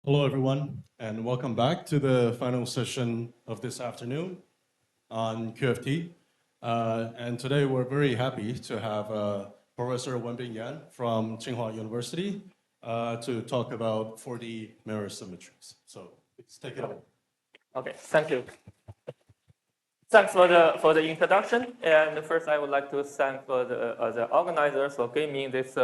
Hello, everyone, and welcome back to the final session of this afternoon on QFT. And today we're very happy to have Professor Wenbin Yan from Tsinghua University to talk about 4D mirror symmetries. So please take it away. Okay, thank you. Thanks for the introduction. And first, I would like to thank the organizers for giving me this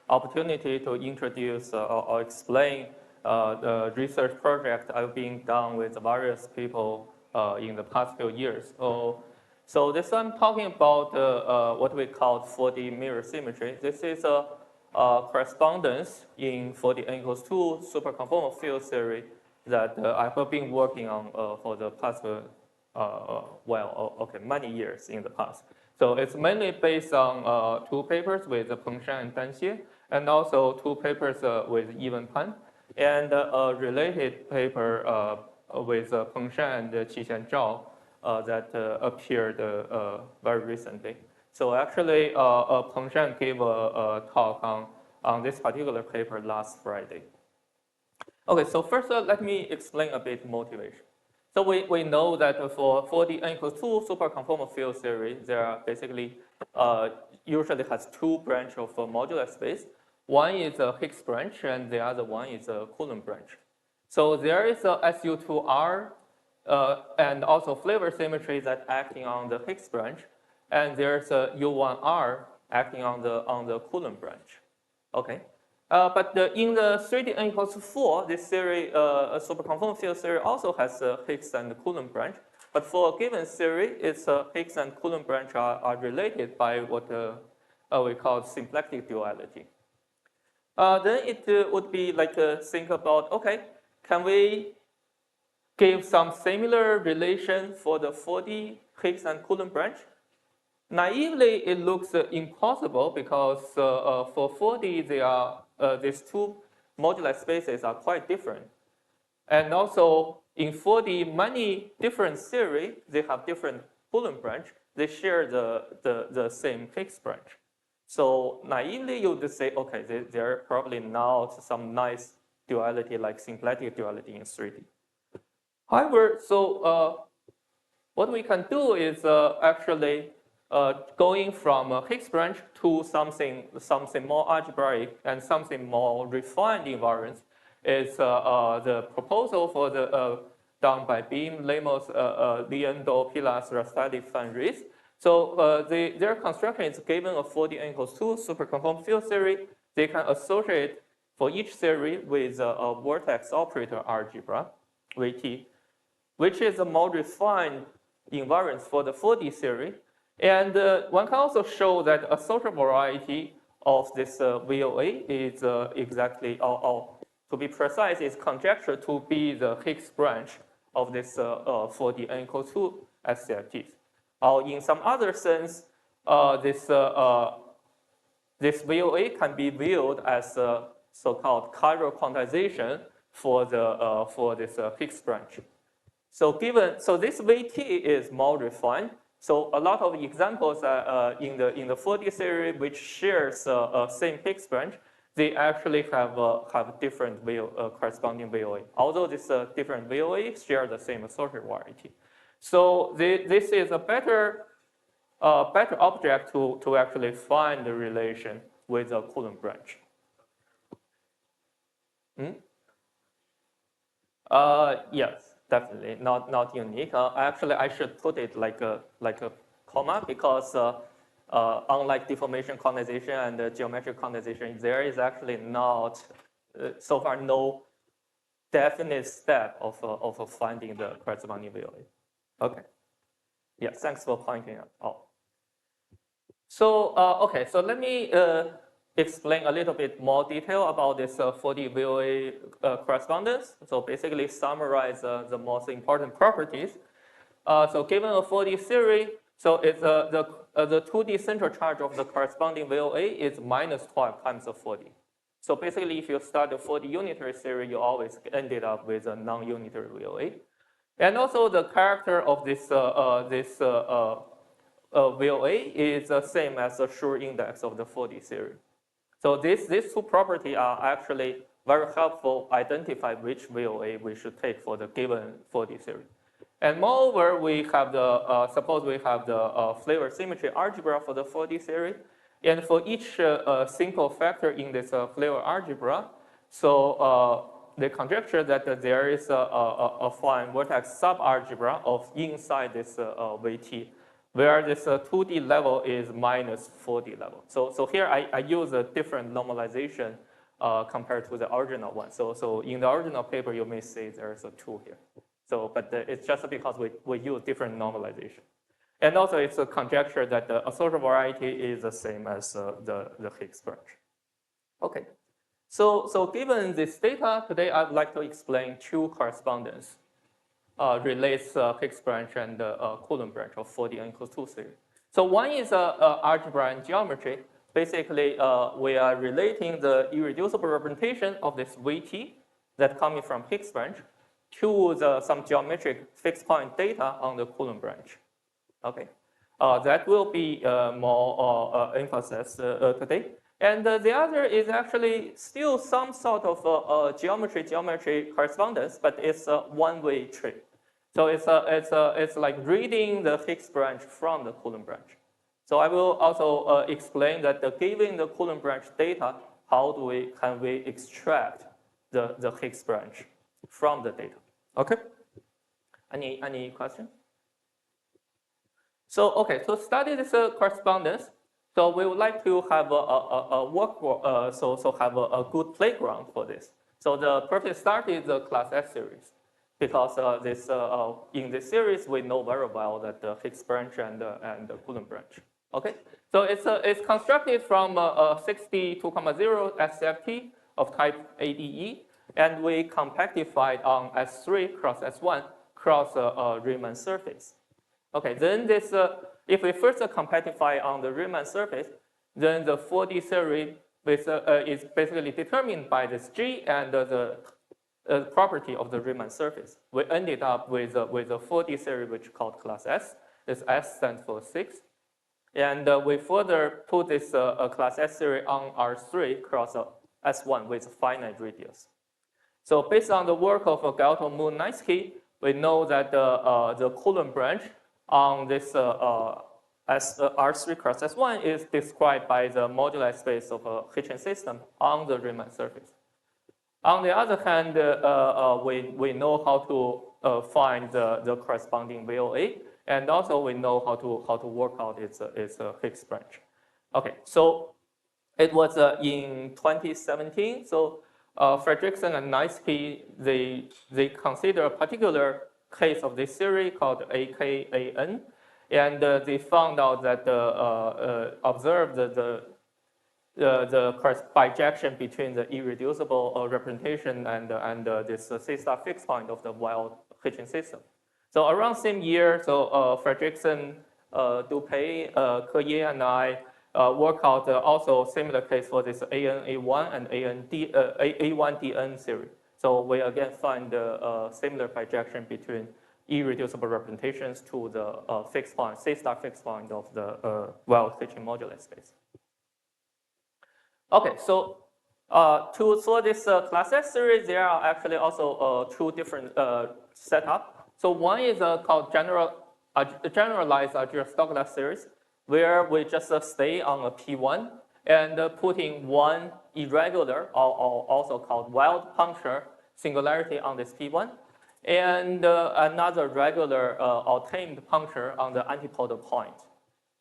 opportunity to introduce or explain the research project I've been done with various people in the past few years. So this I'm talking about what we call 4D mirror symmetry. This is a correspondence in 4D n equals 2 superconformal field theory that I've been working on for the past many years in the past. So it's mainly based on two papers with Pengshan and Danxie, and also two papers with Yiwen Pan, and a related paper with Pengshan and Qixian Zhao that appeared very recently. So actually, Pengshan gave a talk on this particular paper last Friday. Okay, so first let me explain a bit motivation. So we know that for 4D n equals 2 superconformal field theory, there are basically usually has two branches of modular space. One is a Higgs branch, and the other one is a Coulomb branch. So there is a SU2R and also flavor symmetry that acting on the Higgs branch, and there's a U1R acting on the Coulomb branch. Okay. But in the 3D n equals 4, this theory, superconformal field theory, also has a Higgs and Coulomb branch. But for a given theory, its Higgs and Coulomb branch are related by what we call symplectic duality. Then it would be like think about, okay, can we give some similar relation for the 4D Higgs and Coulomb branch? Naively, it looks impossible because for 4D, they are these two modular spaces are quite different. And also, in 4D, many different theories, they have different Coulomb branch. They share the same Higgs branch. So naively, you would say, okay, there are probably not some nice duality like symplectic duality in 3D. However, so what we can do is actually going from a Higgs branch to something more algebraic and something more refined invariance is the proposal for the done by Beam, Lemos, Liendo, Pilas, Rastadi, Van Ries. So their construction is given a 4D n equals 2 superconformal field theory. They can associate for each theory with a vortex operator algebra, VT, which is a more refined invariance for the 4D theory. And one can also show that a social variety of this VOA is exactly, or to be precise, is conjectured to be the Higgs branch of this 4D n equals 2 SCFTs. Or in some other sense, this VOA can be viewed as a so-called chiral quantization for this Higgs branch. So this VT is more refined. So a lot of examples in the 4D theory which shares same Higgs branch, they actually have different corresponding VOA. Although this different VOA share the same social variety. So this is a better object to actually find the relation with the Coulomb branch. Yes. Definitely not unique. Actually, I should put it like a comma because unlike deformation quantization and geometric quantization, there is actually not so far no definite step of finding the corresponding VOA. Okay. Yeah. Thanks for pointing out. So okay. So let me explain a little bit more detail about this 4D VOA correspondence. So basically summarize the most important properties. So given a 4D theory, so it's the 2D central charge of the corresponding VOA is minus 12 times the 4D. So basically, if you start a 4D unitary theory, you always ended up with a non-unitary VOA. And also the character of this VOA is the same as the Schur index of the 4D theory. So these two properties are actually very helpful identify which VOA we should take for the given 4D series. And moreover, we have the, suppose we have the flavor symmetry algebra for the 4D series. And for each single factor in this flavor algebra, so the conjecture that there is a fine vertex subalgebra of inside this VT, where this 2D level is minus 4D level. So here I use a different normalization compared to the original one. So in the original paper, you may see there's a 2 here. So, but it's just because we use different normalization. And also it's a conjecture that the associative variety is the same as the Higgs branch. Okay, so given this data, today I'd like to explain two correspondence relates Higgs branch and Coulomb branch of 4D n equals 2 series. So one is algebra and geometry. Basically, we are relating the irreducible representation of this VT that coming from Higgs branch to some geometric fixed point data on the Coulomb branch. Okay, that will be more emphasis today. And the other is actually still some sort of geometry correspondence, but it's a one-way trip. So it's like reading the Higgs branch from the Coulomb branch. So I will also explain that given the Coulomb branch data, how can we extract the Higgs branch from the data? Okay. Any question? So okay, to study this correspondence, so we would like to have a work, so have a good playground for this. So the perfect start is the class S series, because in this series we know very well that the Higgs branch and the Coulomb branch. Okay, so it's constructed from 62,0 SFT of type ADE, and we compactified on S3 cross S1 cross Riemann surface. Okay, then this, if we first compactify on the Riemann surface, then the 4D series is basically determined by this G and the property of the Riemann surface. We ended up with a 4D series which is called class S. This S stands for 6. And we further put this class S series on R3 cross S1 with finite radius. So based on the work of Galto, Moon, Nainsky, we know that the Coulomb branch on this R3 cross S1 is described by the moduli space of a Hitchin system on the Riemann surface. On the other hand, we know how to find the corresponding VOA, and also we know how to work out its Higgs branch. Okay, so it was in 2017. So Fredrickson and Nainsky, they consider a particular case of this series called AKAN, and they found out that observed the bijection between the irreducible representation and this C-star fixed point of the wild Hitchin system. So around same year, so Fredrickson, Dupay, Kerrier, and I work out also similar case for this AN-A1 and A1-DN series. So we again find similar bijection between irreducible representations to the fixed point, C-star fixed point of the wild Hitchin moduli space. Okay, so for this class S series, there are actually also two different setups. So one is called generalized Dirichlet series, where we just stay on a P1 and putting one irregular, or also called wild puncture singularity on this P1, and another regular or tamed puncture on the antipodal point.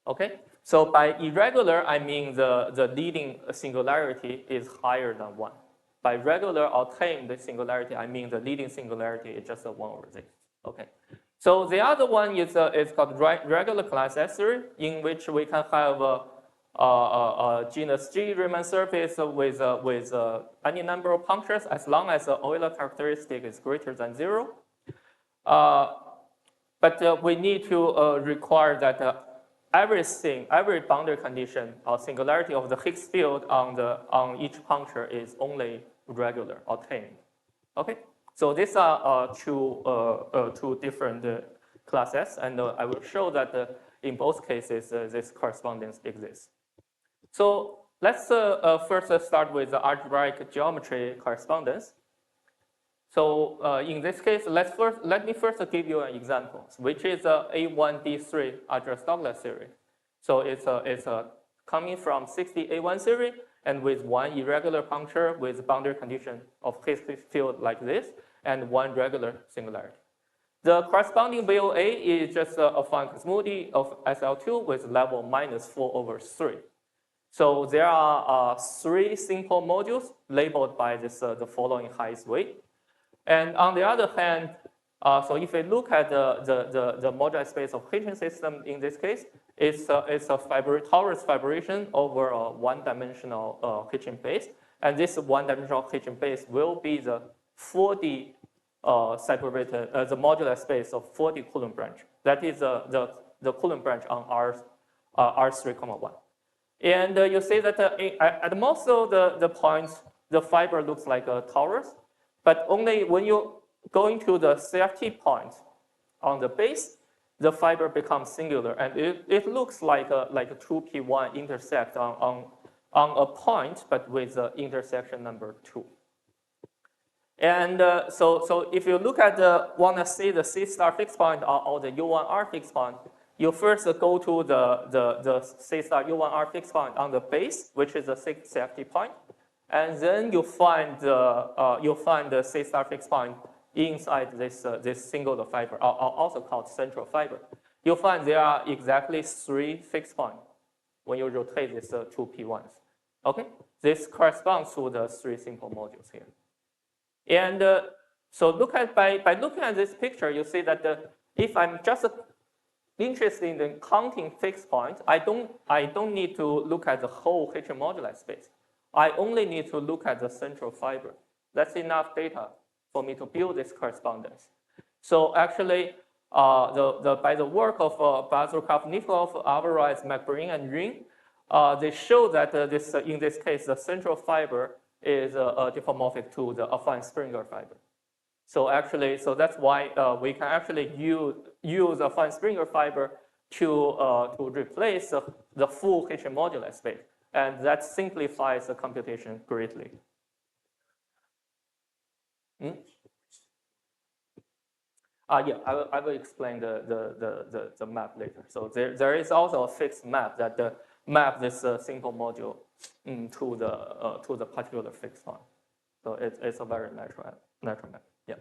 Okay, so by irregular, I mean the leading singularity is higher than 1. By regular or tamed singularity, I mean the leading singularity is just a 1 over z. Okay, so the other one is called regular class S series, in which we can have a genus G Riemann surface with any number of punctures as long as the Euler characteristic is greater than 0. But we need to require that every boundary condition or singularity of the Higgs field on each puncture is only regular or tamed. Okay, so these are two different classes, and I will show that in both cases this correspondence exists. So let's first start with the algebraic geometry correspondence. So in this case, let me first give you an example, which is a A1D3 Archer-Stokes series. So it's coming from 60 A1 series and with one irregular puncture with boundary condition of Higgs field like this and one regular singularity. The corresponding BOA is just a affine cosmology of SL2 with level -4/3. So there are three simple modules labeled by this the following highest weight. And on the other hand, so if we look at the moduli space of Hitchin system in this case, it's a torus fibration over a one-dimensional Hitchin base. And this one-dimensional Hitchin base will be the 4D separated, the modular space of 4D Coulomb branch. That is the Coulomb branch on R3, 1. And you see that at most of the points, the fiber looks like a torus. But only when you go into the CFT point on the base, the fiber becomes singular, and it looks like a 2P1 intersect on a point, but with the intersection number 2. And so if you look at wanna see the C star fixed point or the U1R fixed point, you first go to the C star U1R fixed point on the base, which is the CFT point. And then you find the C star fixed point inside this single fiber, also called central fiber. You'll find there are exactly 3 fixed points when you rotate these 2 P1s. Okay, this corresponds to the 3 simple modules here. And so by looking at this picture, you see that if I'm just interested in counting fixed points, I don't need to look at the whole Hitchin moduli space. I only need to look at the central fiber. That's enough data for me to build this correspondence. So actually, by the work of Bazurkov, Nikolov, Alvarez, McBreen, and Ring, they show that in this case, the central fiber is diffeomorphic to the affine Springer fiber. So actually, so that's why we can actually use affine Springer fiber to replace the full Hitchin moduli space. And that simplifies the computation greatly. Yeah, I will explain the map later. So there is also a fixed map that map this simple module to the particular fixed point. So it's a very natural map. Yeah.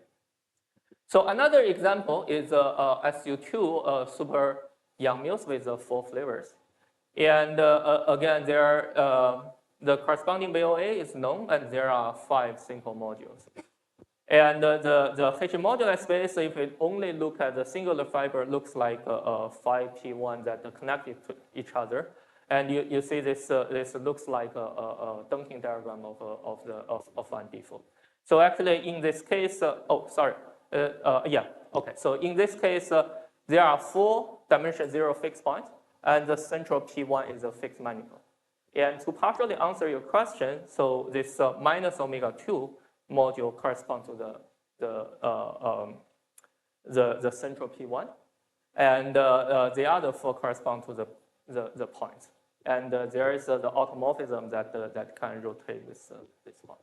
So another example is SU2 super Yang-Mills with 4 flavors. And again, the corresponding BOA is known, and there are 5 simple modules. And the Hitchin moduli space, if we only look at the singular fiber, looks like 5P1 that are connected to each other. And you see this looks like a Dunking diagram of one default. So actually, in this case, So in this case, there are 4 dimension 0 fixed points. And the central P1 is a fixed manifold. And to partially answer your question, so this minus omega2 module corresponds to the central P1, and the other 4 correspond to the points. And there is the automorphism that can rotate this point.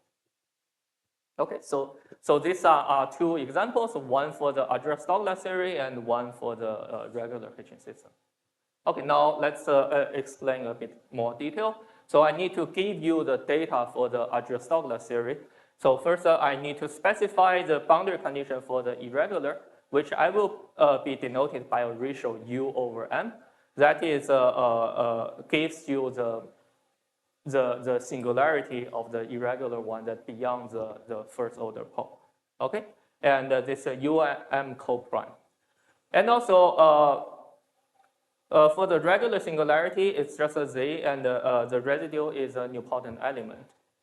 Okay, so these are 2 examples, one for the Archer-Stokes series and one for the regular Hitchin system. Okay, now let's explain a bit more detail. So I need to give you the data for the Archer-Stokes series. So first, I need to specify the boundary condition for the irregular, which I will be denoted by a ratio U/M. That is gives you the singularity of the irregular one that beyond the first order pole. Okay, and this UM coprime, and also. For the regular singularity, it's just a Z, and the residue is a nilpotent element.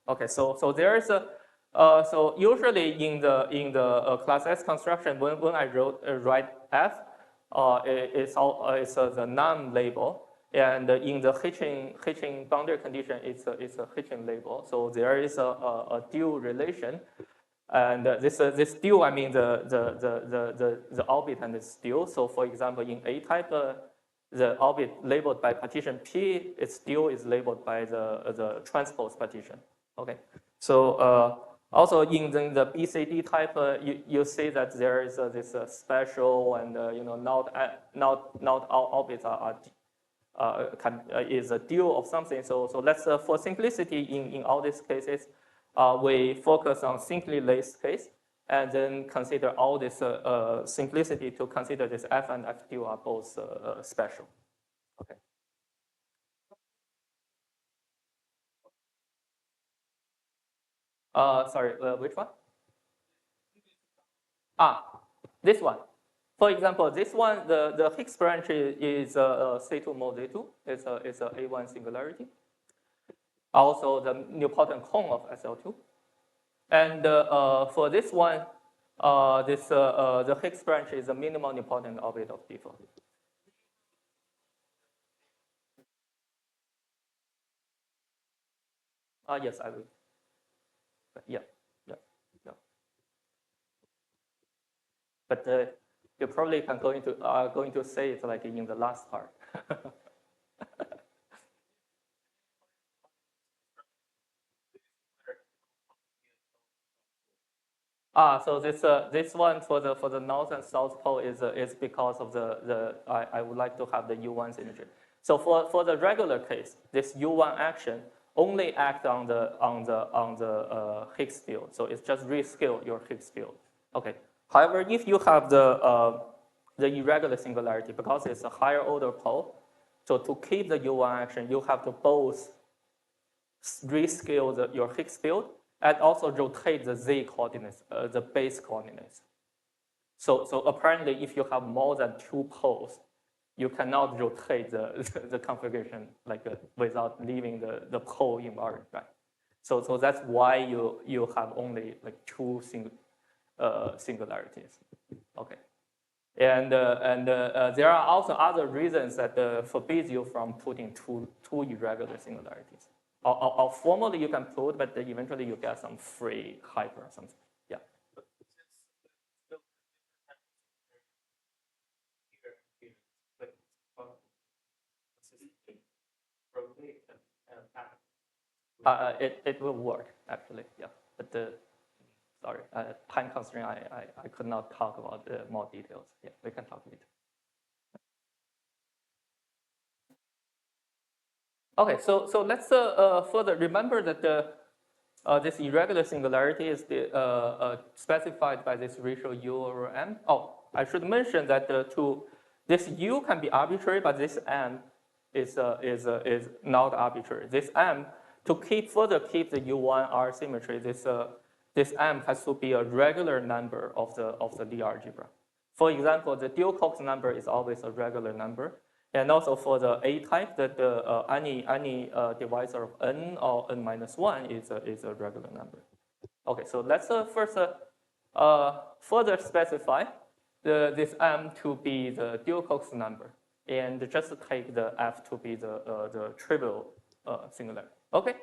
Okay, so there is so usually in the class S construction, when I write F, it's the non-label, and in the Hitchin boundary condition, it's a Hitchin label. So there is a dual relation, and this dual, I mean the orbit and its dual. So for example, in A type. the orbit labeled by partition P, it still is labeled by the transpose partition. Okay, so also in the BCD type, you see that there is this special and not all orbits is a dual of something. So let's for simplicity in all these cases, we focus on simply laced case, and then consider all this simplicity to consider this F and F dual are both special. Okay. Sorry, which one? This one. For example, this one, the Higgs branch is C2 mod Z2. It's a A1 singularity. Also, the nilpotent cone of SL2. And for this one, the Higgs branch is a minimal nilpotent orbit of default. Yes, I will. Yeah. But you probably are going to say it like in the last part. So this one for the north and south pole is because of I would like to have the U1 symmetry. So for the regular case, this U1 action only acts on the Higgs field. So it's just rescale your Higgs field. Okay. However, if you have the irregular singularity, because it's a higher order pole, so to keep the U1 action, you have to both rescale your Higgs field and also rotate the z coordinates, the base coordinates. So apparently, if you have more than two poles, you cannot rotate the configuration like without leaving the pole invariant, right? So that's why you have only like two singularities. Okay. And there are also other reasons that forbids you from putting two irregular singularities. Or formally you can put, but eventually you get some free hyper or something. Yeah. It will work actually, yeah. But sorry, time constraint. I could not talk about more details. Yeah, we can talk later. Okay, so let's further remember that this irregular singularity is specified by this ratio U over M. Oh, I should mention that this U can be arbitrary, but this M is not arbitrary. This M, to further keep the U1 R symmetry, this M has to be a regular number of the Lie algebra. For example, the dual Cox number is always a regular number. And also for the A type, that any divisor of n or n minus 1 is a regular number. Okay, so let's first further specify this M to be the dual Cox number, and just take the F to be the trivial singularity. Okay,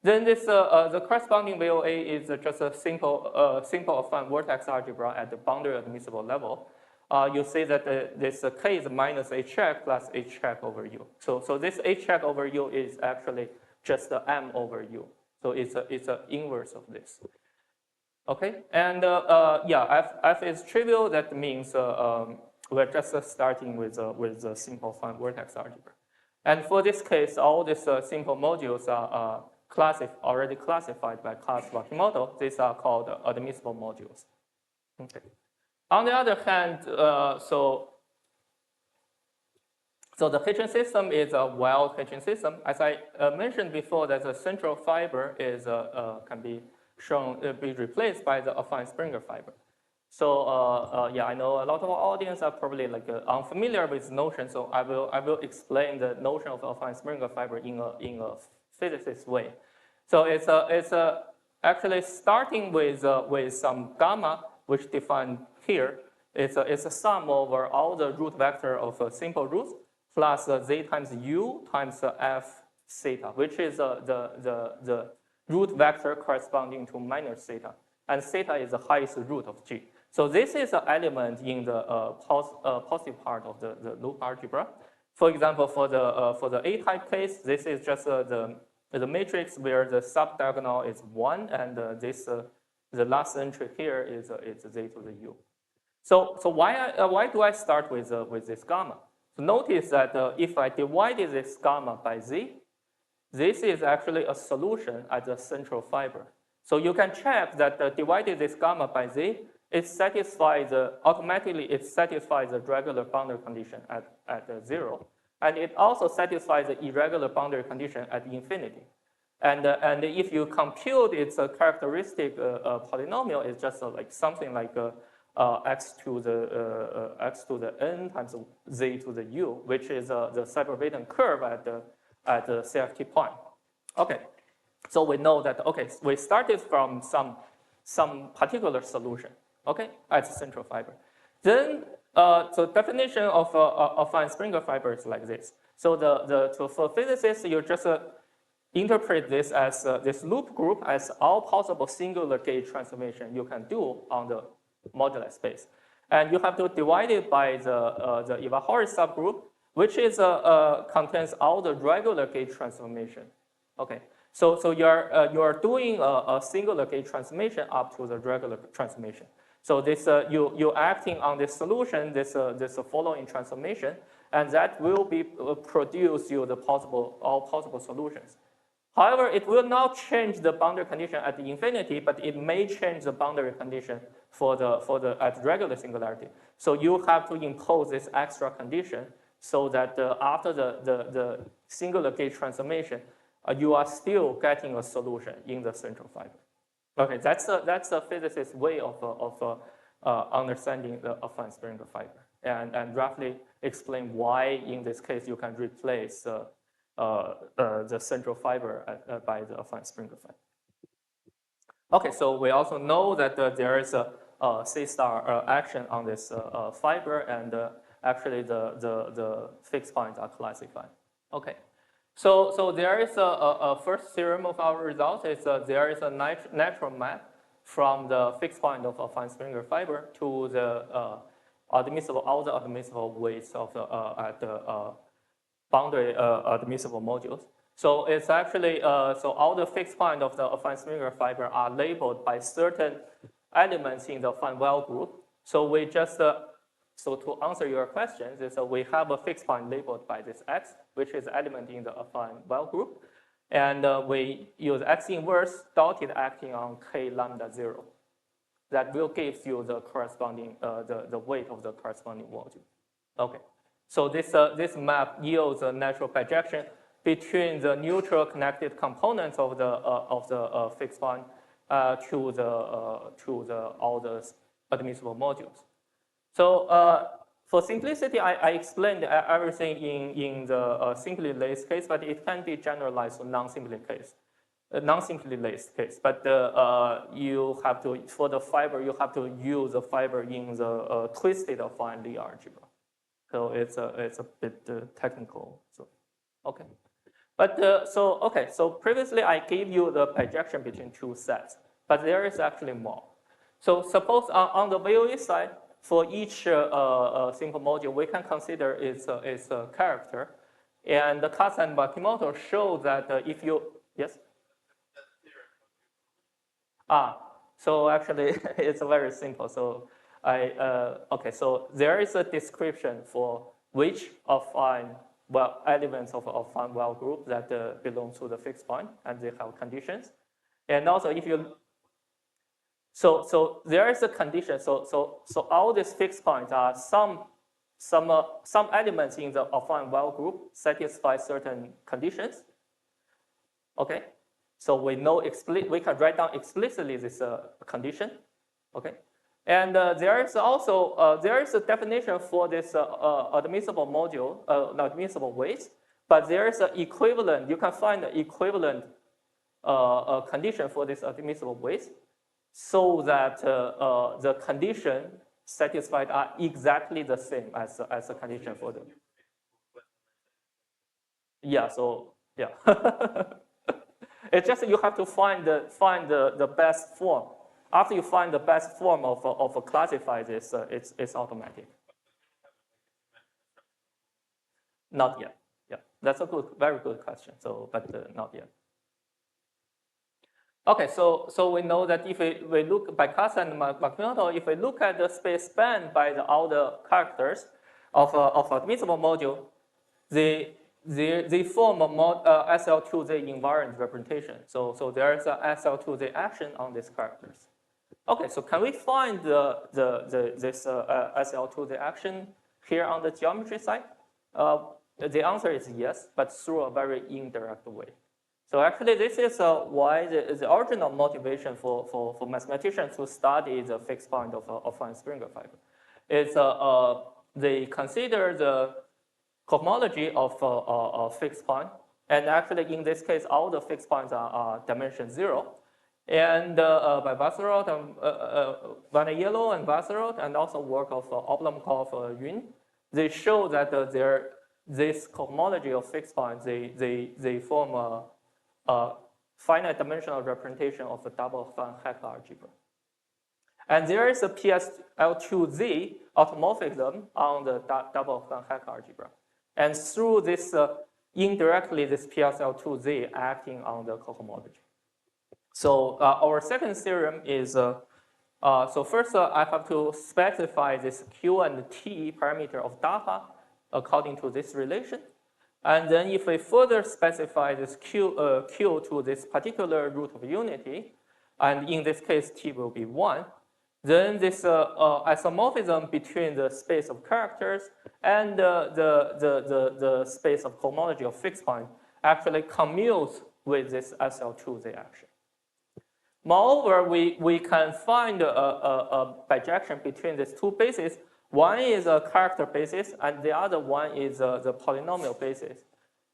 then this the corresponding VOA is just a simple affine vertex algebra at the boundary admissible level. You see that this K is minus H check plus H check over U. So this H check over U is actually just the M over U. So it's an inverse of this. Okay, and yeah, F is trivial. That means we're just starting with a simple affine vertex algebra. And for this case, all these simple modules are already classified by class Wakimoto. These are called admissible modules. Okay. On the other hand, so the Hitchin system is a wild Hitchin system. As I mentioned before, that the central fiber can be replaced by the affine Springer fiber. So yeah, I know a lot of our audience are probably like unfamiliar with this notion. So I will explain the notion of affine Springer fiber in a physicist way. So it's actually starting with some gamma, which defined here. It's a sum over all the root vector of simple roots plus z times u times f theta, which is the root vector corresponding to minus theta, and theta is the highest root of G. So this is an element in the positive part of the loop algebra. For example, for the A-type case, this is just the matrix where the subdiagonal is 1, and the last entry here is z to the u. So why do I start with this gamma? So notice that if I divided this gamma by z, this is actually a solution at the central fiber. So you can check that divided this gamma by z, automatically it satisfies the regular boundary condition at 0. And it also satisfies the irregular boundary condition at infinity. And if you compute its characteristic polynomial, it's just like something like x to the n times z to the u, which is the Seiberg-Vaden curve at the CFT point. Okay, so we know that, okay, we started from some particular solution, okay, at the central fiber. Then the definition of a Fine-Springer fiber is like this. So for physicists, you just interpret this as this loop group as all possible singular gauge transformation you can do on the moduli space. And you have to divide it by the Iwahori subgroup, which is contains all the regular gauge transformation. Okay, so you're doing a singular gauge transformation up to the regular transformation. So this you're acting on this solution, this following transformation, and that will be produce you all possible solutions. However, it will not change the boundary condition at the infinity, but it may change the boundary condition at regular singularity. So you have to impose this extra condition so that after the singular gauge transformation, you are still getting a solution in the central fiber. Okay, that's a physicist's way of understanding a Fine-Springer fiber, and roughly explain why in this case you can replace the central fiber by the Fine-Springer fiber. Okay, so we also know that there is a C-star action on this fiber, and actually the fixed points are classified. Okay, so there is a first theorem of our result is there is a natural map from the fixed point of a Fine-Springer fiber to the all the admissible weights of the boundary admissible modules. So it's actually, so all the fixed point of the Fine-Springer fiber are labeled by certain elements in the Fine-Well group. So we just, so to answer your questions, is we have a fixed point labeled by this x, which is element in the Fine-Well group. And we use x inverse dotted acting on k lambda 0. That will give you the corresponding, the weight of the corresponding module. Okay. So this map yields a natural projection between the neutral connected components of the fixed point to all the admissible modules. So for simplicity, I explained everything in the simply laced case, but it can be generalized to non-simply laced case. But you have to, for the fiber, you have to use the fiber in the twisted affine Lie algebra. So it's a bit technical. So okay, but so previously I gave you the projection between two sets, but there is actually more. So suppose on the VOE side, for each simple module, we can consider its character, and the Katz and Makimoto show that if you yes. So actually it's very simple. So okay, so there is a description for which affine elements of Fine-Well group that belong to the fixed point, and they have conditions. And also, if you so there is a condition. So all these fixed points are some elements in the Fine-Well group satisfy certain conditions. Okay, so we know we can write down explicitly this condition. Okay. And there is also there is a definition for this admissible module, admissible weights, but there is an equivalent. You can find an equivalent condition for this admissible weights, so that the condition satisfied are exactly the same as the condition for the. Yeah. So yeah, it's just you have to find the best form. After you find the best form of classify this, it's automatic. Not yet. Yeah, that's a very good question. So, but not yet. Okay, so we know that if we look by Casa and Matsumoto, if we look at the space spanned by all the characters of a divisible module, they form a SL2Z invariant representation. So there is a SL2Z action on these characters. Okay, so can we find this SL2Z action here on the geometry side? The answer is yes, but through a very indirect way. So actually, this is why the original motivation for mathematicians to study the fixed point of fine Springer fiber is they consider the cohomology of a fixed point, and actually in this case, all the fixed points are dimension 0. And by Vassarot and Vaniello and Vassarot, and also work of Oblomkov, Yun, they show that this cohomology of fixed points, they form a finite dimensional representation of a double Van Hecke algebra. And there is a PSL2Z automorphism on the double Van Hecke algebra. And through this, indirectly, this PSL2Z acting on the cohomology. So our second theorem is, so first I have to specify this Q and T parameter of data according to this relation. And then if we further specify this Q to this particular root of unity, and in this case, T will be 1, then this isomorphism between the space of characters and the space of cohomology of fixed point actually commutes with this SL2Z action. Moreover, we can find a bijection between these two bases. One is a character basis, and the other one is the polynomial basis.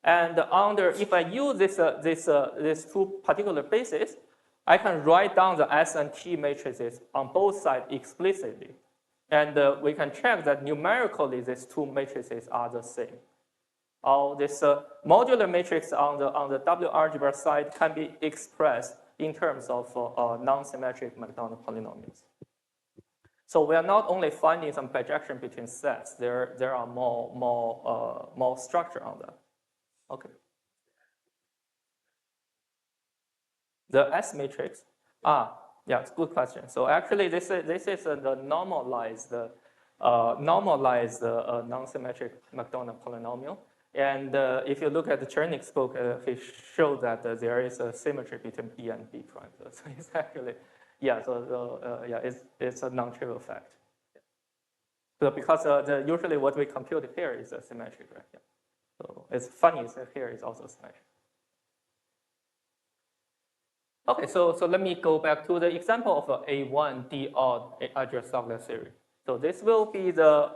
And if I use these two particular bases, I can write down the S and T matrices on both sides explicitly. And we can check that numerically these two matrices are the same. This modular matrix on the W algebra side can be expressed in terms of non-symmetric McDonald polynomials. So we are not only finding some bijection between sets, there are more structure on that. Okay. The S matrix, yeah, it's a good question. So actually, this is the normalized non-symmetric McDonald polynomial. And if you look at the Chernyk's book, he showed that there is a symmetry between B and B prime. So it's actually, yeah, it's a non-trivial fact. So because usually what we compute here is symmetric, right? Yeah. So it's funny, so here is also symmetric. Okay, so let me go back to the example of A1 D odd Alger-Stokes theory. So this will be the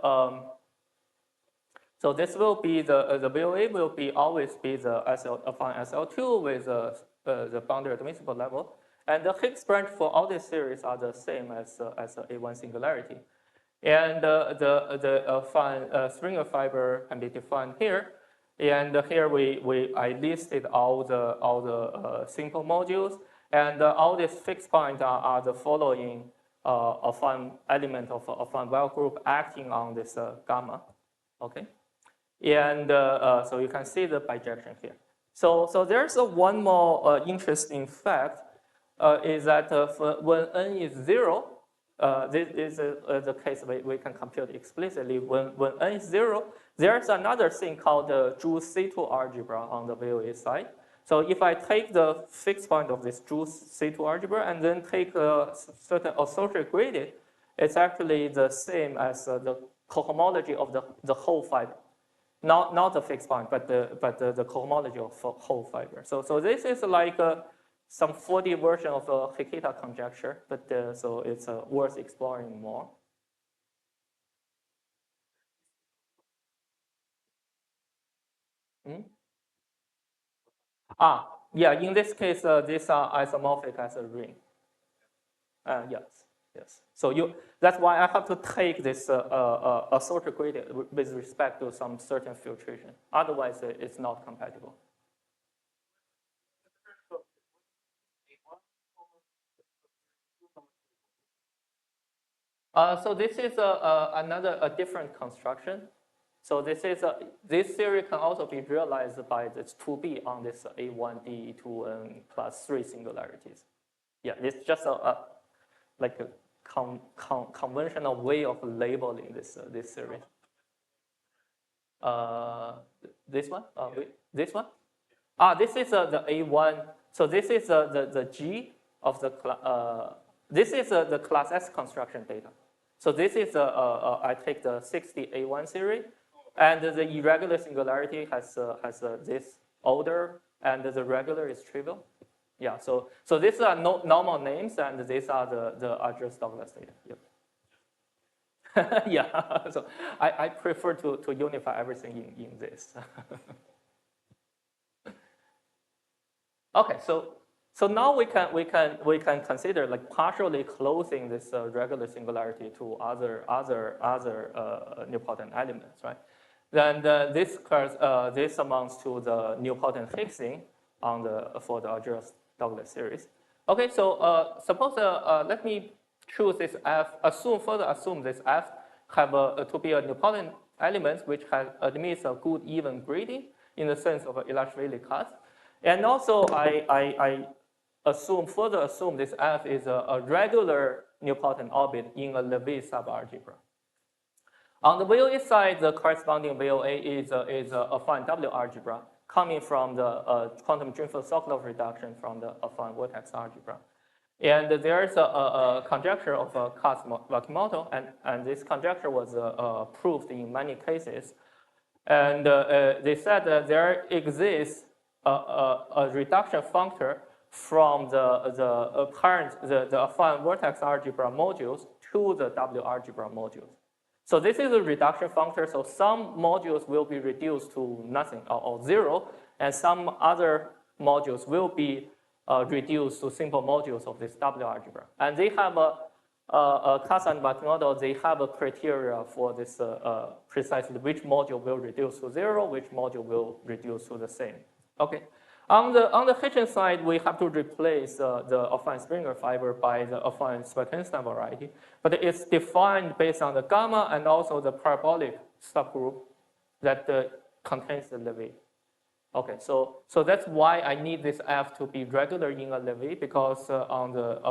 the VOA will be always be the upon SL2 with the boundary admissible level, and the Higgs branch for all these series are the same as A1 singularity, and the Springer fiber can be defined here, and here I listed all the simple modules, and all these fixed points are the following of an element of a well group acting on this gamma, okay. And so you can see the bijection here. So there's one more interesting fact is that when n is 0, this is the case we can compute explicitly. When n is 0, there's another thing called the Drude C2 algebra on the VOA side. So if I take the fixed point of this Drude C2 algebra and then take a certain associated gradient, it's actually the same as the cohomology of the whole fiber. Not the fixed point, but the cohomology of whole fiber. So this is like some 4D version of a Hikita conjecture, but so it's worth exploring more. Yeah, in this case, these are isomorphic as a ring. Yes. So that's why I have to take this associated gradient with respect to some certain filtration. Otherwise, it's not compatible. So this is a different construction. So this theory can also be realized by this 2B on this A1, D2, plus 3 singularities. Yeah, it's just like a conventional way of labeling this series. This one? This one? This is the A1. So this is the G of the this is the class S construction data. So this is I take the 60 A1 series, and the irregular singularity has this order, and the regular is trivial. Yeah. So these are normal names, and these are the address Douglas data. Yep. Yeah. So I prefer to unify everything in this. Okay. So now we can consider like partially closing this regular singularity to other nilpotent elements, right? Then this amounts to the nilpotent Higgsing for the address Douglas series. Okay, so suppose let me choose this F. Further assume this F have to be a nilpotent element which admits a good even grading in the sense of Eliashvili cut, and also I further assume this F is a regular nilpotent orbit in a Levy subalgebra. On the VOA side, the corresponding VOA is a affine W algebra coming from the quantum Drinfeld-Sokolov reduction from the affine vertex algebra. And there is a conjecture of Katz-Wakimoto, and this conjecture was proved in many cases. And they said that there exists a reduction functor from the affine vertex algebra modules to the W algebra modules. So this is a reduction functor. So some modules will be reduced to nothing or zero, and some other modules will be reduced to simple modules of this W algebra. And they have Katz and Wakimoto, they have a criteria for this precisely which module will reduce to zero, which module will reduce to the same. Okay. On the Hitchin side, we have to replace the affine Springer fiber by the affine Spartanstan variety, but it's defined based on the gamma and also the parabolic subgroup that contains the Levy. Okay, so that's why I need this F to be regular in a Levy, because on the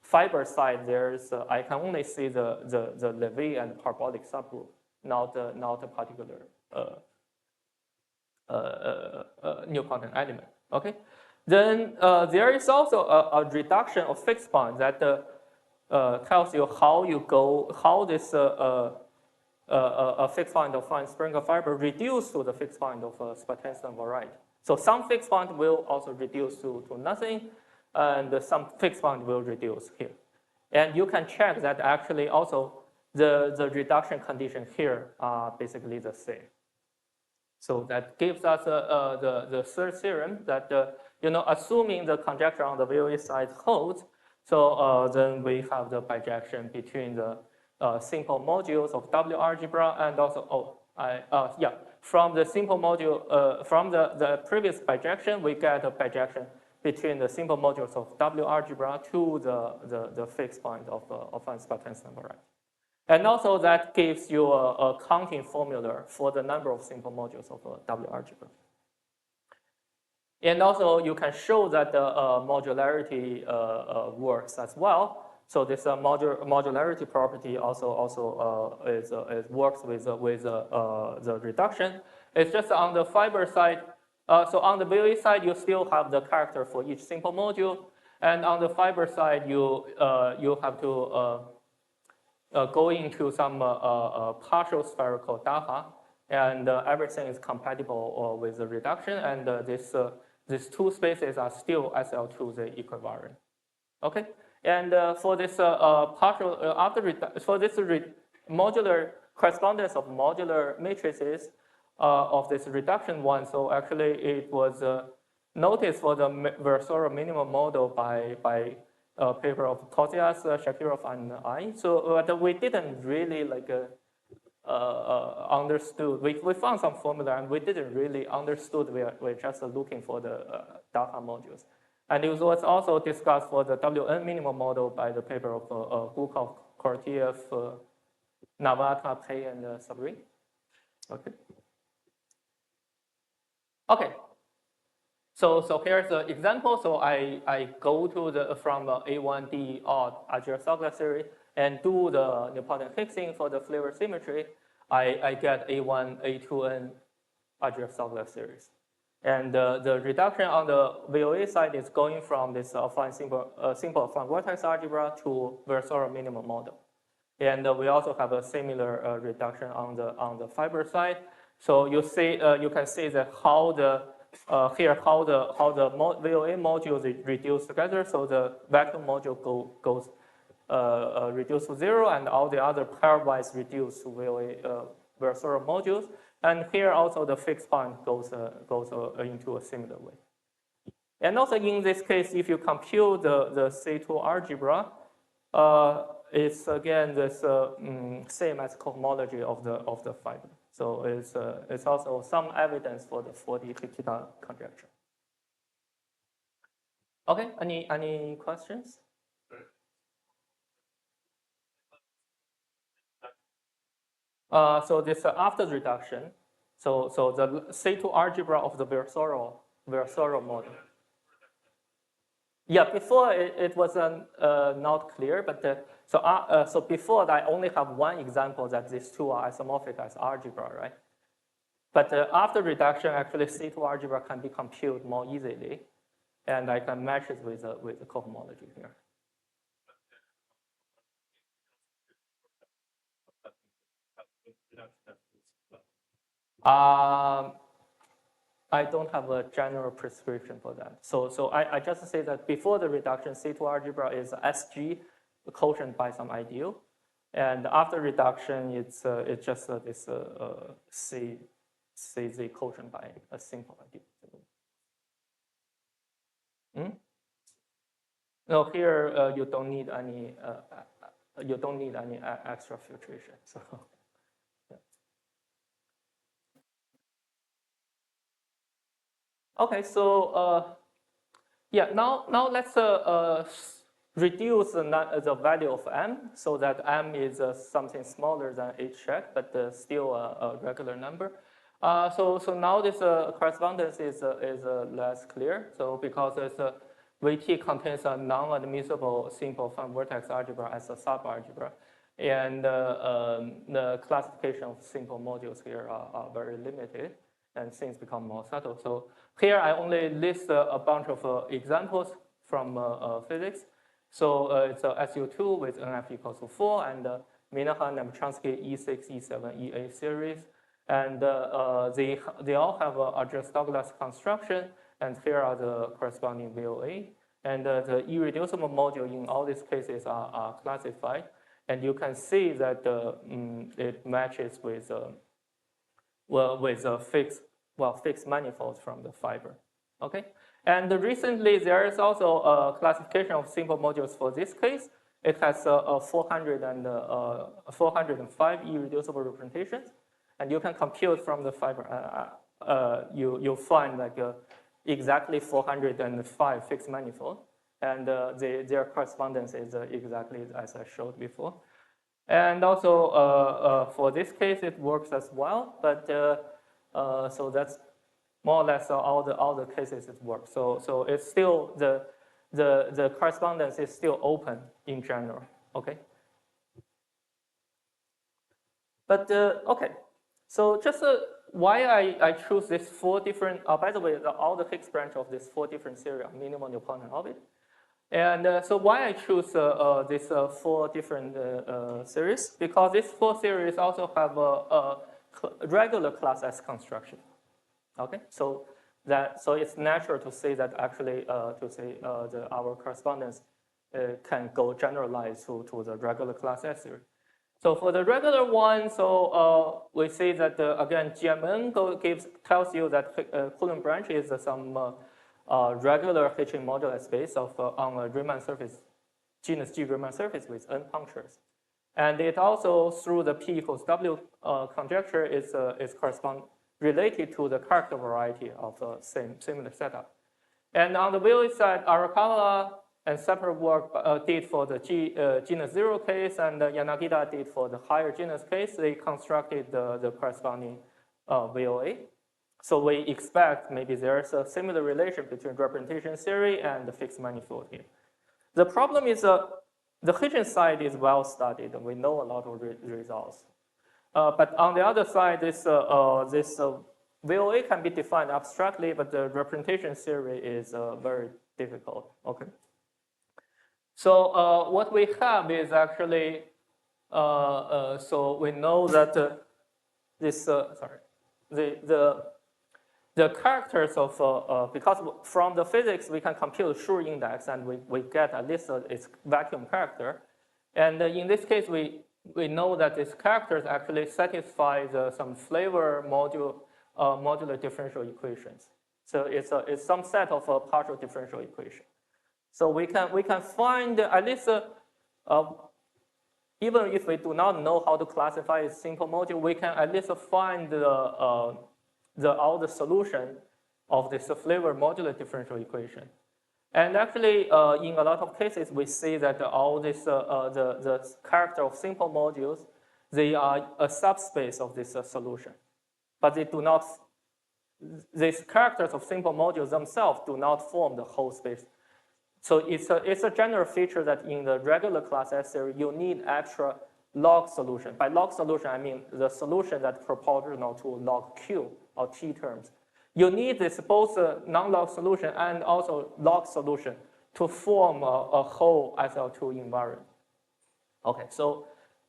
fiber side, there's I can only see the Levy and parabolic subgroup, not a particular nilpotent element. Okay, then there is also a reduction of fixed point that tells you how this a fixed point of fine Springer fiber reduce to the fixed point of Spartanstan variety. So some fixed point will also reduce to nothing, and some fixed point will reduce here. And you can check that actually also the reduction condition here are basically the same. So that gives us the third theorem that, assuming the conjecture on the VOA side holds, so then we have the bijection between the simple modules of W algebra and also, from the simple module, from the previous bijection, we get a bijection between the simple modules of W algebra to the fixed point of Spartanstan variety. And also that gives you a counting formula for the number of simple modules of W algebra. And also you can show that the modularity works as well. So this modularity property also works with the reduction. It's just on the fiber side. So on the VOA side, you still have the character for each simple module, and on the fiber side, you have to go into some partial spherical data, and everything is compatible with the reduction, and these two spaces are still SL2 the equivariant. Okay, and for this modular correspondence of modular matrices of this reduction one, so actually it was noticed for the Versora minimum model by a paper of Kozias, Shakirov, and I. So we didn't really understood. We found some formula, and we didn't really understood. We're just looking for the data modules. And it was also discussed for the WN minimum model by the paper of Gukov, Kortiev, Navata, Pei, and Sabri. Okay. Okay. So here's the example. So I go to from A1D odd Argyros-Douglas series and do the Nilpotent fixing for the flavor symmetry. I get A1, A2N Argyros-Douglas series. And the reduction on the VOA side is going from this simple affine vortex algebra to Versora minimum model. And we also have a similar reduction on the fiber side. So you see, you can see that how the VOA modules reduce together. So the vacuum module goes reduced to 0, and all the other pairwise reduced to VOA Versora modules. And here also the fixed point goes into a similar way. And also in this case, if you compute the C2 algebra, it's again this same as cohomology of the fiber. So it's also some evidence for the 40-50 conjecture. Okay, any questions? So this after reduction, so the C2 algebra of the Versora model. Yeah, before it wasn't not clear, but so before that, I only have one example that these two are isomorphic as algebra, right? But after reduction, actually C2 algebra can be computed more easily, and I can match it with the cohomology here. I don't have a general prescription for that. So I just say that before the reduction, C2 algebra is SG quotient by some ideal, and after reduction, it's just this CZ quotient by a simple ideal. No, here you don't need any extra filtration. So. Okay, so yeah, now let's reduce the value of m so that m is something smaller than h check, but still a regular number. So now this correspondence is less clear. So because VT contains a non-admissible simple affine vortex algebra as a subalgebra, and the classification of simple modules here are very limited, and things become more subtle. So here I only list a bunch of examples from physics. So it's a SU2 with NF equals to 4, and Minahan-Nemchansky E6, E7, EA series. And they all have a Argyros-Douglas construction, and here are the corresponding VOA. And the irreducible module in all these cases are classified. And you can see that it matches with a fixed manifolds from the fiber. Okay, and recently there is also a classification of simple modules for this case. It has 405 irreducible representations, and you can compute from the fiber. You find like exactly 405 fixed manifold, and their correspondence is exactly as I showed before. And also for this case, it works as well, but so that's more or less all the cases it works. So it's still the correspondence is still open in general. Okay. But okay, so just why I choose this 4 different. By the way, all the Higgs branch of this 4 different series are minimal Nilpotent orbit. And so why I choose these 4 different series? Because these 4 series also have a regular class S construction. Okay, so it's natural to say that actually our correspondence can go generalized to the regular class S series. So for the regular one, so we see that again GMN tells you that Coulomb branch is some regular Hitching moduli space of on a Riemann surface, genus G Riemann surface with n punctures. And it also, through the P equals W conjecture, is related to the character variety of the similar setup. And on the VOA side, Arakawa and separate work did for the genus 0 case, and Yanagida did for the higher genus case. They constructed the corresponding VOA. So we expect maybe there's a similar relation between representation theory and the fixed manifold here. The problem is the Hitchens side is well studied, and we know a lot of results. But on the other side, this VOA can be defined abstractly, but the representation theory is very difficult. Okay. So what we have is actually, so we know that the characters of, because from the physics we can compute Schur index and we get at least its vacuum character. And in this case, we know that these characters actually satisfy some flavor modular differential equations. So it's some set of partial differential equation. So we can find at least, even if we do not know how to classify a simple module, we can at least find all the solution of this flavor modular differential equation. And actually, in a lot of cases, we see that all this, the character of simple modules, they are a subspace of this solution. But they do not, these characters of simple modules themselves do not form the whole space. So it's a general feature that in the regular class S theory, you need extra log solution. By log solution, I mean the solution that's proportional to log Q or T terms. You need this both non-log solution and also log solution to form a whole SL2 invariant. Okay, so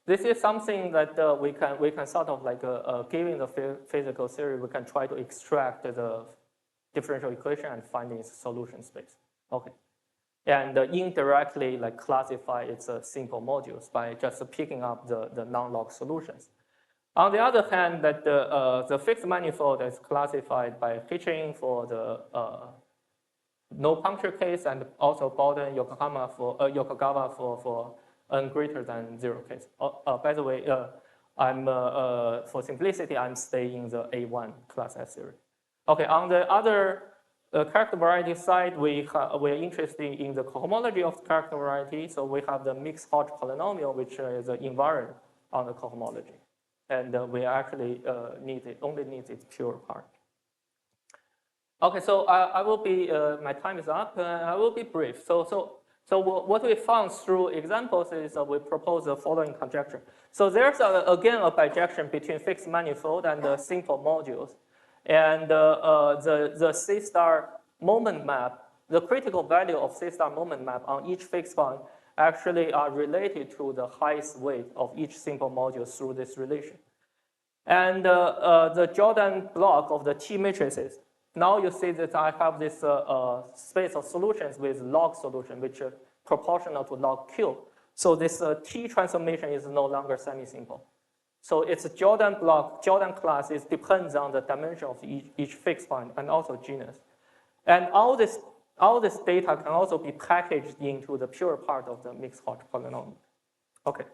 this is something that we can sort of like, given the physical theory, we can try to extract the differential equation and find its solution space. Okay. And indirectly like classify its simple modules by just picking up the non-log solutions. On the other hand, that the fixed manifold is classified by Hitchens for the no puncture case and also Bowden Yokogawa for n greater than 0 case. By the way, I'm for simplicity, I'm staying the A1 class S theory. Okay, on the other character variety side, we're interested in the cohomology of the character variety. So we have the mixed Hodge polynomial, which is invariant on the cohomology. And we actually only need its pure part. Okay, so I will be, my time is up. I will be brief. So what we found through examples is we propose the following conjecture. So there's again a bijection between fixed manifold and the simple modules. And the C star moment map, the critical value of C star moment map on each fixed point actually are related to the highest weight of each simple module through this relation. And the Jordan block of the T matrices, now you see that I have this space of solutions with log solution, which are proportional to log Q. So this T transformation is no longer semi-simple. So it's a Jordan block, Jordan class, it depends on the dimension of each fixed point and also genus. And all this data can also be packaged into the pure part of the mixed Hodge polynomial. Okay.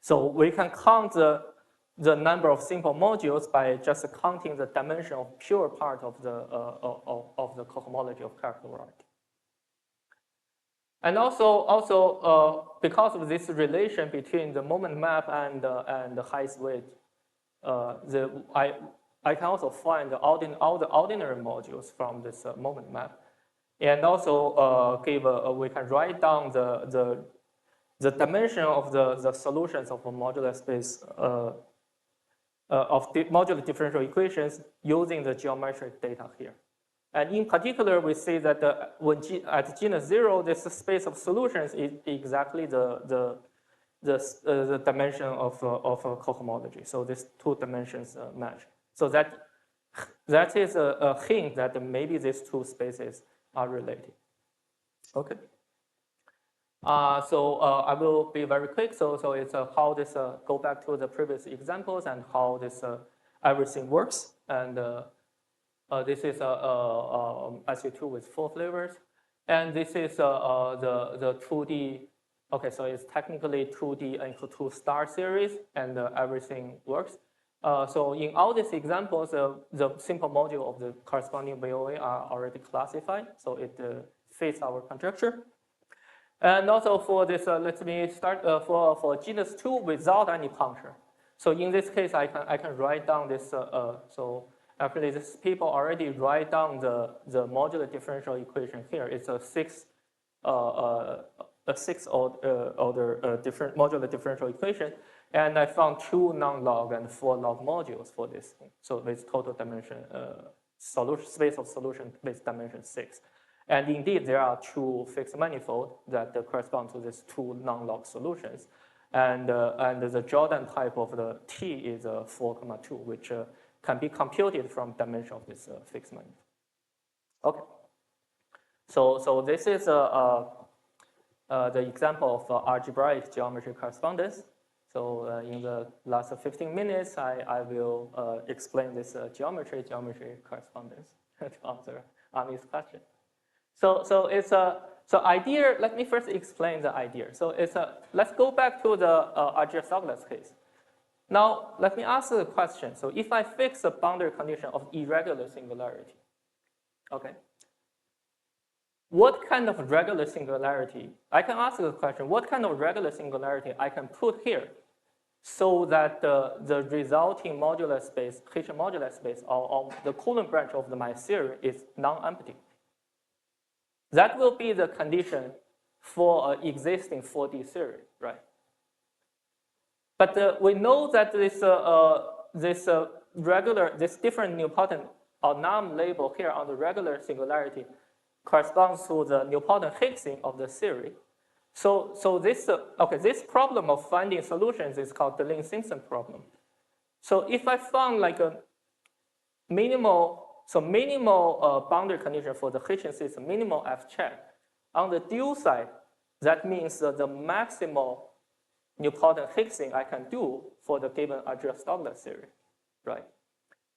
So we can count the number of simple modules by just counting the dimension of pure part of the cohomology of character variety. And also because of this relation between the moment map and the highest weight, I can also find all the ordinary modules from this moment map, and also we can write down the dimension of the solutions of a modular space of the modular differential equations using the geometric data here. And in particular, we see that when at genus 0, this space of solutions is exactly the dimension of a cohomology. So these two dimensions match. So that is a hint that maybe these two spaces are related. Okay. So I will be very quick. So it's how this go back to the previous examples and how this everything works. And this is SU2 with 4 flavors. And this is the 2D. Okay, so it's technically 2D and 2 star series, and everything works. So in all these examples, the simple module of the corresponding VOA are already classified. So it fits our conjecture. And also for this, let me start for genus 2 without any puncture. So in this case, I can write down this. So actually, this people already write down the modular differential equation here. It's a sixth order different modular differential equation, and I found 2 non-log and 4 log modules for this. So with total dimension solution space of solution with dimension 6. And indeed, there are 2 fixed manifolds that correspond to these 2 non-log solutions. And the Jordan type of the T is 4,2, which can be computed from dimension of this fixed manifold. Okay. So this is the example of algebraic geometry correspondence. So in the last 15 minutes, I will explain this geometry correspondence to answer Ami's question. So it's so idea. Let me first explain the idea. So it's let's go back to the Argyros-Douglas case. Now let me ask the question. So if I fix a boundary condition of irregular singularity, okay, what kind of regular singularity? I can ask the question. What kind of regular singularity I can put here, so that the resulting modular space, Hessian modular space, or the Coulomb branch of my theory is non-empty. That will be the condition for an existing 4D theory, right? But we know that this different nilpotent or norm label here on the regular singularity corresponds to the nilpotent Higgsing of the theory. So this this problem of finding solutions is called the Lin-Simpson problem. So if I found like a minimal boundary condition for the Hessian system, minimal F check. On the dual side, that means the maximal nilpotent Higgsing I can do for the given Argyros-Douglas theory, right?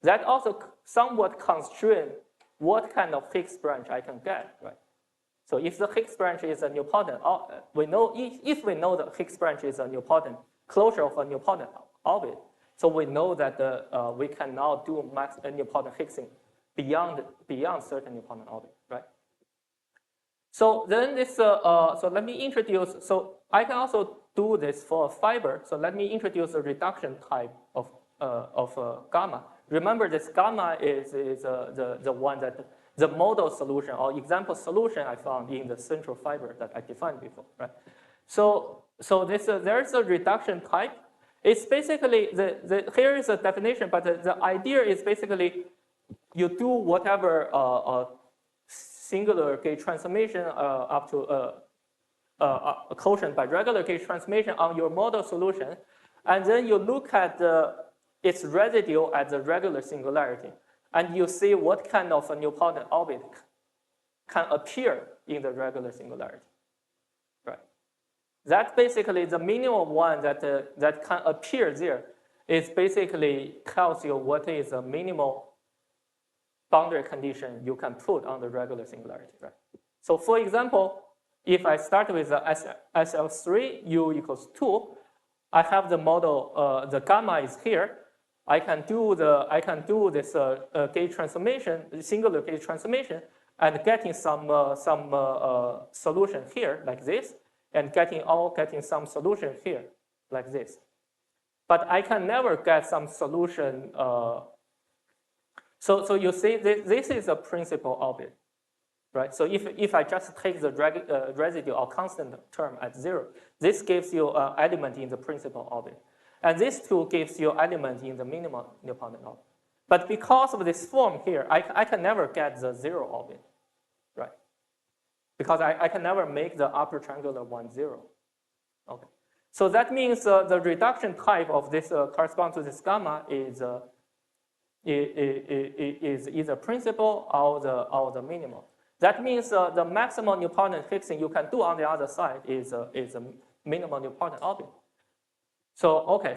That also somewhat constrains what kind of Higgs branch I can get, right? So if the Higgs branch is a nilpotent, we know if we know the Higgs branch is a nilpotent closure of a nilpotent orbit, so we know that we can now do max nilpotent Higgsing beyond certain nilpotent orbit, right? So then this, so let me introduce. So I can also do this for a fiber. So let me introduce a reduction type of gamma. Remember, this gamma is the one that the model solution or example solution I found in the central fiber that I defined before, right? So this there's a reduction type. It's basically here is a definition, but the idea is basically you do whatever singular gauge transformation up to a quotient by regular gauge transformation on your model solution, and then you look at its residue at the regular singularity, and you see what kind of a nilpotent orbit can appear in the regular singularity, right? That's basically the minimum one that can appear there. Is basically tells you what is a minimal boundary condition you can put on the regular singularity, right? So for example, if I start with the SL3, U equals 2, I have the model, the gamma is here. I can do this gauge transformation, singular gauge transformation, and getting some solution here like this, and getting some solution here like this. But I can never get some solution. So you see, this is a principal orbit, right? So if I just take the residue or constant term at 0, this gives you an element in the principal orbit. And this too gives you element in the minimal nilpotent orbit. But because of this form here, I can never get the 0 orbit, right? Because I can never make the upper triangular one 0. Okay. So that means the reduction type of this correspond to this gamma is either principal or the minimal. That means the maximum nilpotent Higgsing you can do on the other side is a minimal nilpotent orbit. So okay,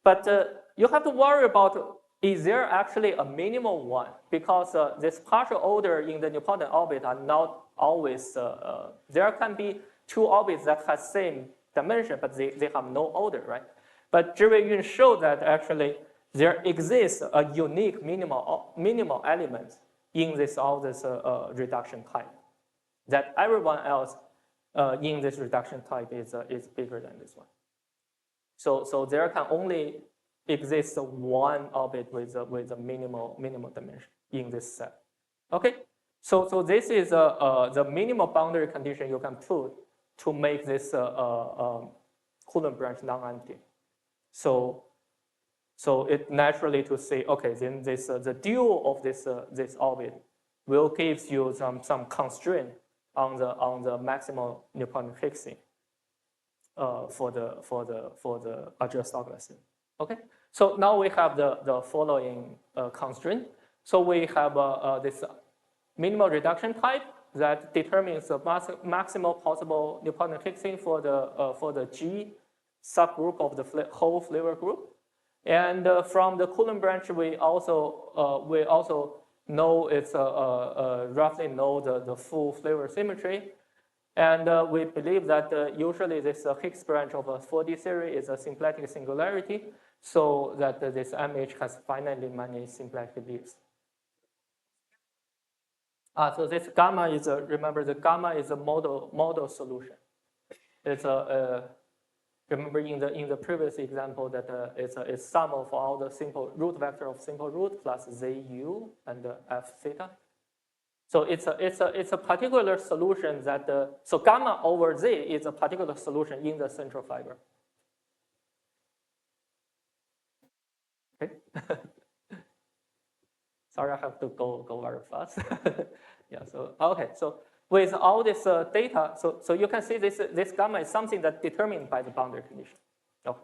but you have to worry about, is there actually a minimal one? Because this partial order in the nilpotent orbit are not always. There can be 2 orbits that have same dimension, but they have no order, right? But Zhiwei Yun showed that actually there exists a unique minimal element in all this reduction type, that everyone else in this reduction type is bigger than this one. So there can only exists one orbit with a minimal dimension in this set. Okay, so this is the minimal boundary condition you can put to make this Coulomb branch non-empty. So it naturally to say, okay, then this the dual of this orbit will give you some constraint on the maximal Newtonian fixing for the adjust Douglas. Okay, so now we have the following constraint. So we have this minimal reduction type that determines the maximal possible Newtonian fixing for the G subgroup of the whole flavor group. And from the Coulomb branch, we also know it's roughly know the full flavor symmetry. And we believe that usually this Higgs branch of a 4D theory is a symplectic singularity, so that this MH has finitely many symplectic leaves. So this gamma is remember the gamma is a model solution. It's remember in the previous example that it's a sum of all the simple root vector of simple root plus ZU and F theta. So it's a particular solution that so gamma over Z is a particular solution in the central fiber. Okay. Sorry, I have to go very fast. Yeah. So okay. So with all this data, so you can see this gamma is something that's determined by the boundary condition. Okay.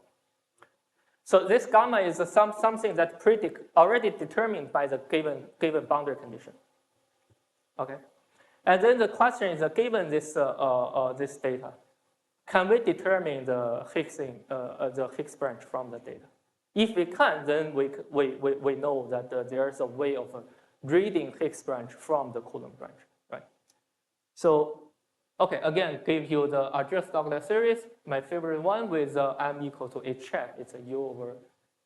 So this gamma is something that already determined by the given boundary condition. Okay, and then the question is, given this this data, can we determine the Higgs branch from the data? If we can, then we know that there's a way of reading Higgs branch from the Coulomb branch, right? So, okay, again, give you the adjust Douglas series. My favorite one with m equal to h check. It's a u over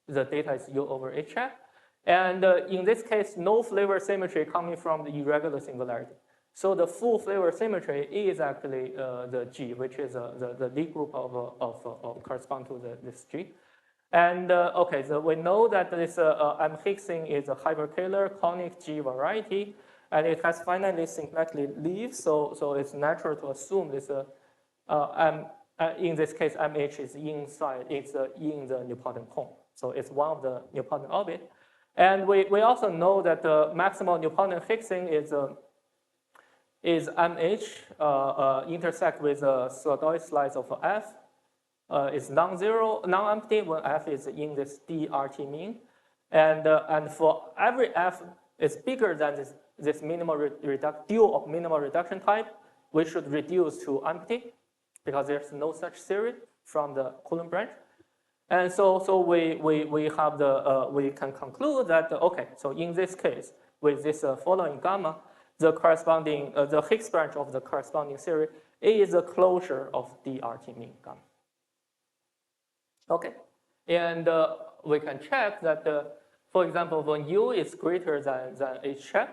the data is u over h check. And in this case, no flavor symmetry coming from the irregular singularity. So the full flavor symmetry is actually the G, which is the Lie group of correspond to this G. And okay, so we know that this M Higgsing is a hyperkähler conic G variety, and it has finitely symplectic leaves. So it's natural to assume this in this case MH is inside. It's in the Nilpotent cone. So it's one of the Nilpotent orbit. And we also know that the maximal Newtonian fixing is MH intersect with a Soloist slice of F. Is non-zero, non-empty when F is in this DRT mean. And for every F is bigger than this minimal dual of minimal reduction type, we should reduce to empty because there's no such theory from the Coulomb branch. And so we have we can conclude that okay, so in this case with this following gamma, the corresponding the Higgs branch of the corresponding theory is a closure of DRT mean gamma. Okay, and we can check that for example when U is greater than H check,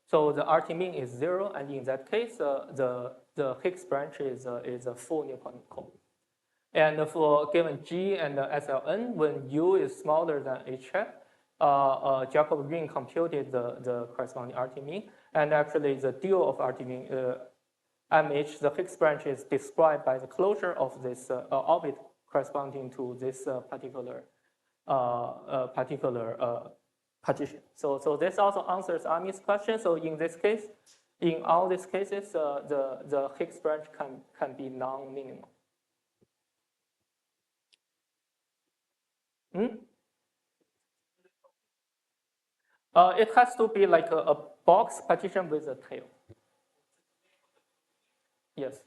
so the RT mean is 0, and in that case the Higgs branch is a full Newtonian cone. And for given G and SLN, when U is smaller than H check, Jacob Ring computed the corresponding RT mean, and actually the dual of RT mean, MH, the Higgs branch is described by the closure of this orbit corresponding to this particular partition. So this also answers Ami's question. So in this case, in all these cases, the Higgs branch can be non-minimal. It has to be like a box partition with a tail. Yes,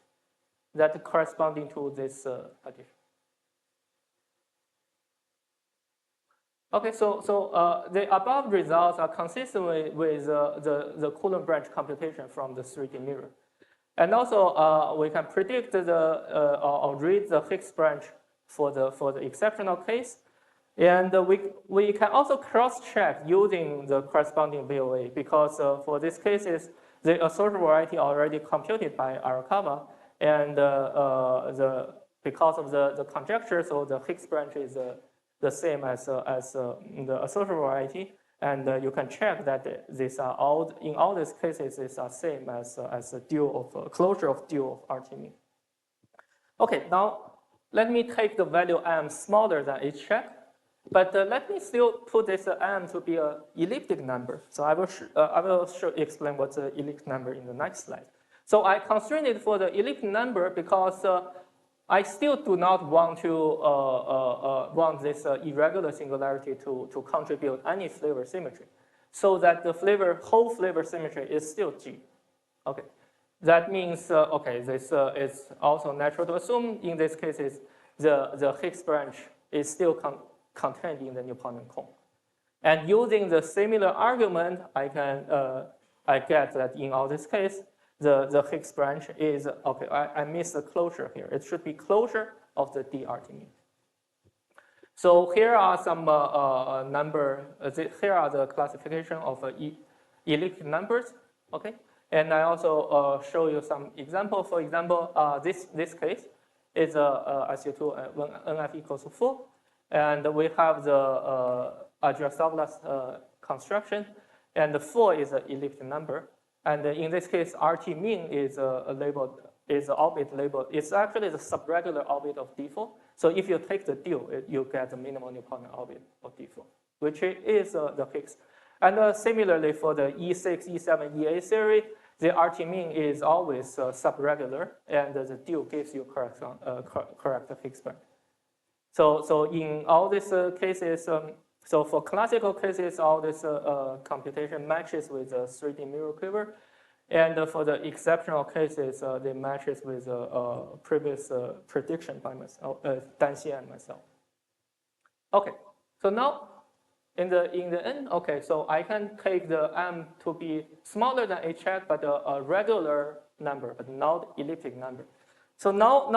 that corresponding to this partition. Okay, so the above results are consistent with the Coulomb branch computation from the 3D mirror. And also we can predict or read the Higgs branch for the exceptional case. And we can also cross-check using the corresponding VOA because for these cases, the associated variety already computed by Arakawa, and because of the conjecture, so the Higgs branch is the same as the associative variety, and you can check that these are all in all these cases these are same as a dual of closure of dual of RT mean. Okay, now let me take the value m smaller than h check. But let me still put this m to be an elliptic number. So I will explain what's an elliptic number in the next slide. So I constrained it for the elliptic number because I still do not want to want this irregular singularity to contribute any flavor symmetry, so that the whole flavor symmetry is still G. Okay, that means okay, this is also natural to assume in this case is the Higgs branch is still contained in the Newtonian cone. And using the similar argument, I get that in all this case, the Higgs branch is, okay, I missed the closure here. It should be closure of the DRT mean. So here are some here are the classification of elliptic numbers, okay? And I also show you some example. For example, this case is SU2 when NF equals to 4. And we have the Douglas construction, and the 4 is an elliptic number. And in this case, RT mean is labeled, is orbit labeled. It's actually the subregular orbit of D4. So if you take the dual, you get the minimal Newtonian orbit of D4, which is the Higgs. And similarly for the E6, E7, EA theory, the RT mean is always subregular, and the dual gives you correct Higgs branch. So in all these cases, so for classical cases, all this computation matches with the 3D mirror quiver. And for the exceptional cases, they matches with previous prediction by myself, Dan Xie and myself. Okay, so now in the end, okay, so I can take the m to be smaller than h hat, but a regular number, but not elliptic number. So now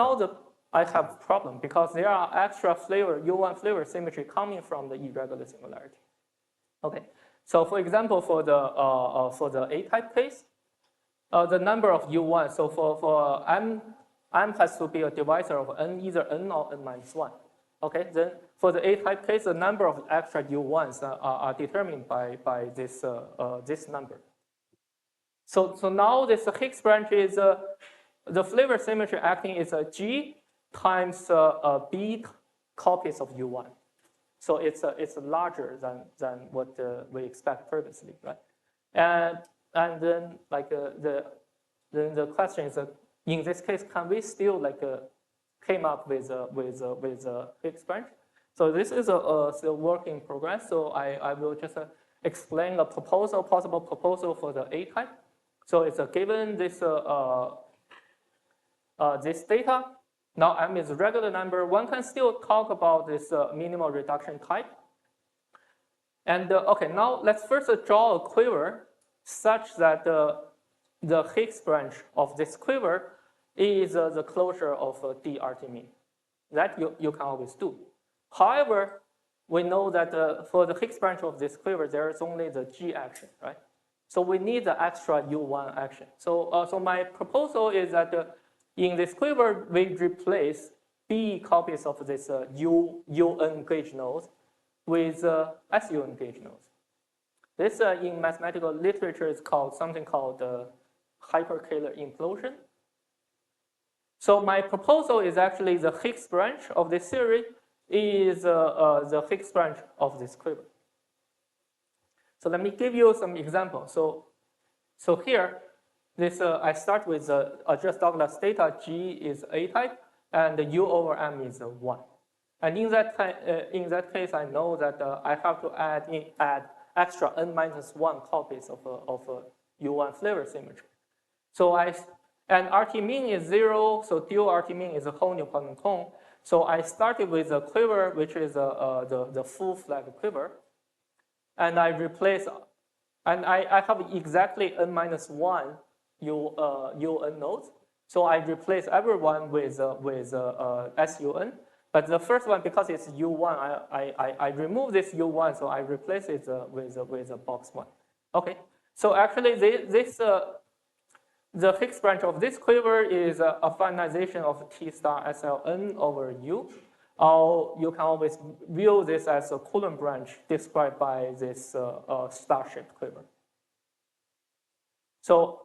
I have a problem because there are extra flavor, U1 flavor symmetry coming from the irregular singularity. Okay, so for example, for the A-type case, the number of U1, so for m has to be a divisor of n, either n or n minus 1. Okay, then for the A-type case, the number of extra U1s are determined by this number. So now this Higgs branch is the flavor symmetry acting is a G times B copies of U1. So it's larger than what we expect previously, right? And then like the question is in this case, can we still like came up with a Higgs branch? So this is still work in progress. So I will just explain a possible proposal for the A type. So it's given this this data. Now m is a regular number. One can still talk about this minimal reduction type. And okay, now let's first draw a quiver such that the Higgs branch of this quiver is the closure of DRT mean. That you can always do. However, we know that for the Higgs branch of this quiver, there is only the G action, right? So we need the extra U1 action. So my proposal is that in this quiver, we replace B copies of this UN gauge nodes with SUN gauge nodes. This in mathematical literature is called something called hyperkähler implosion. So my proposal is actually the Higgs branch of this theory is the Higgs branch of this quiver. So let me give you some examples. So here, this I start with just Douglas data. G is A type, and U over M is 1. And in that case, I know that I have to add extra n minus 1 copies of U1 flavor symmetry. So and RT mean is 0, so dual RT mean is a whole Newtonian cone. So I started with a quiver, which is the full flag quiver, and I replace, and I have exactly n minus 1 UN nodes. So I replace everyone with SUN. But the first one, because it's U1, I remove this U1, so I replace it with a box 1. Okay. So actually, the Higgs branch of this quiver is a finalization of T star SLN over U. or you can always view this as a Coulomb branch described by this star-shaped quiver. So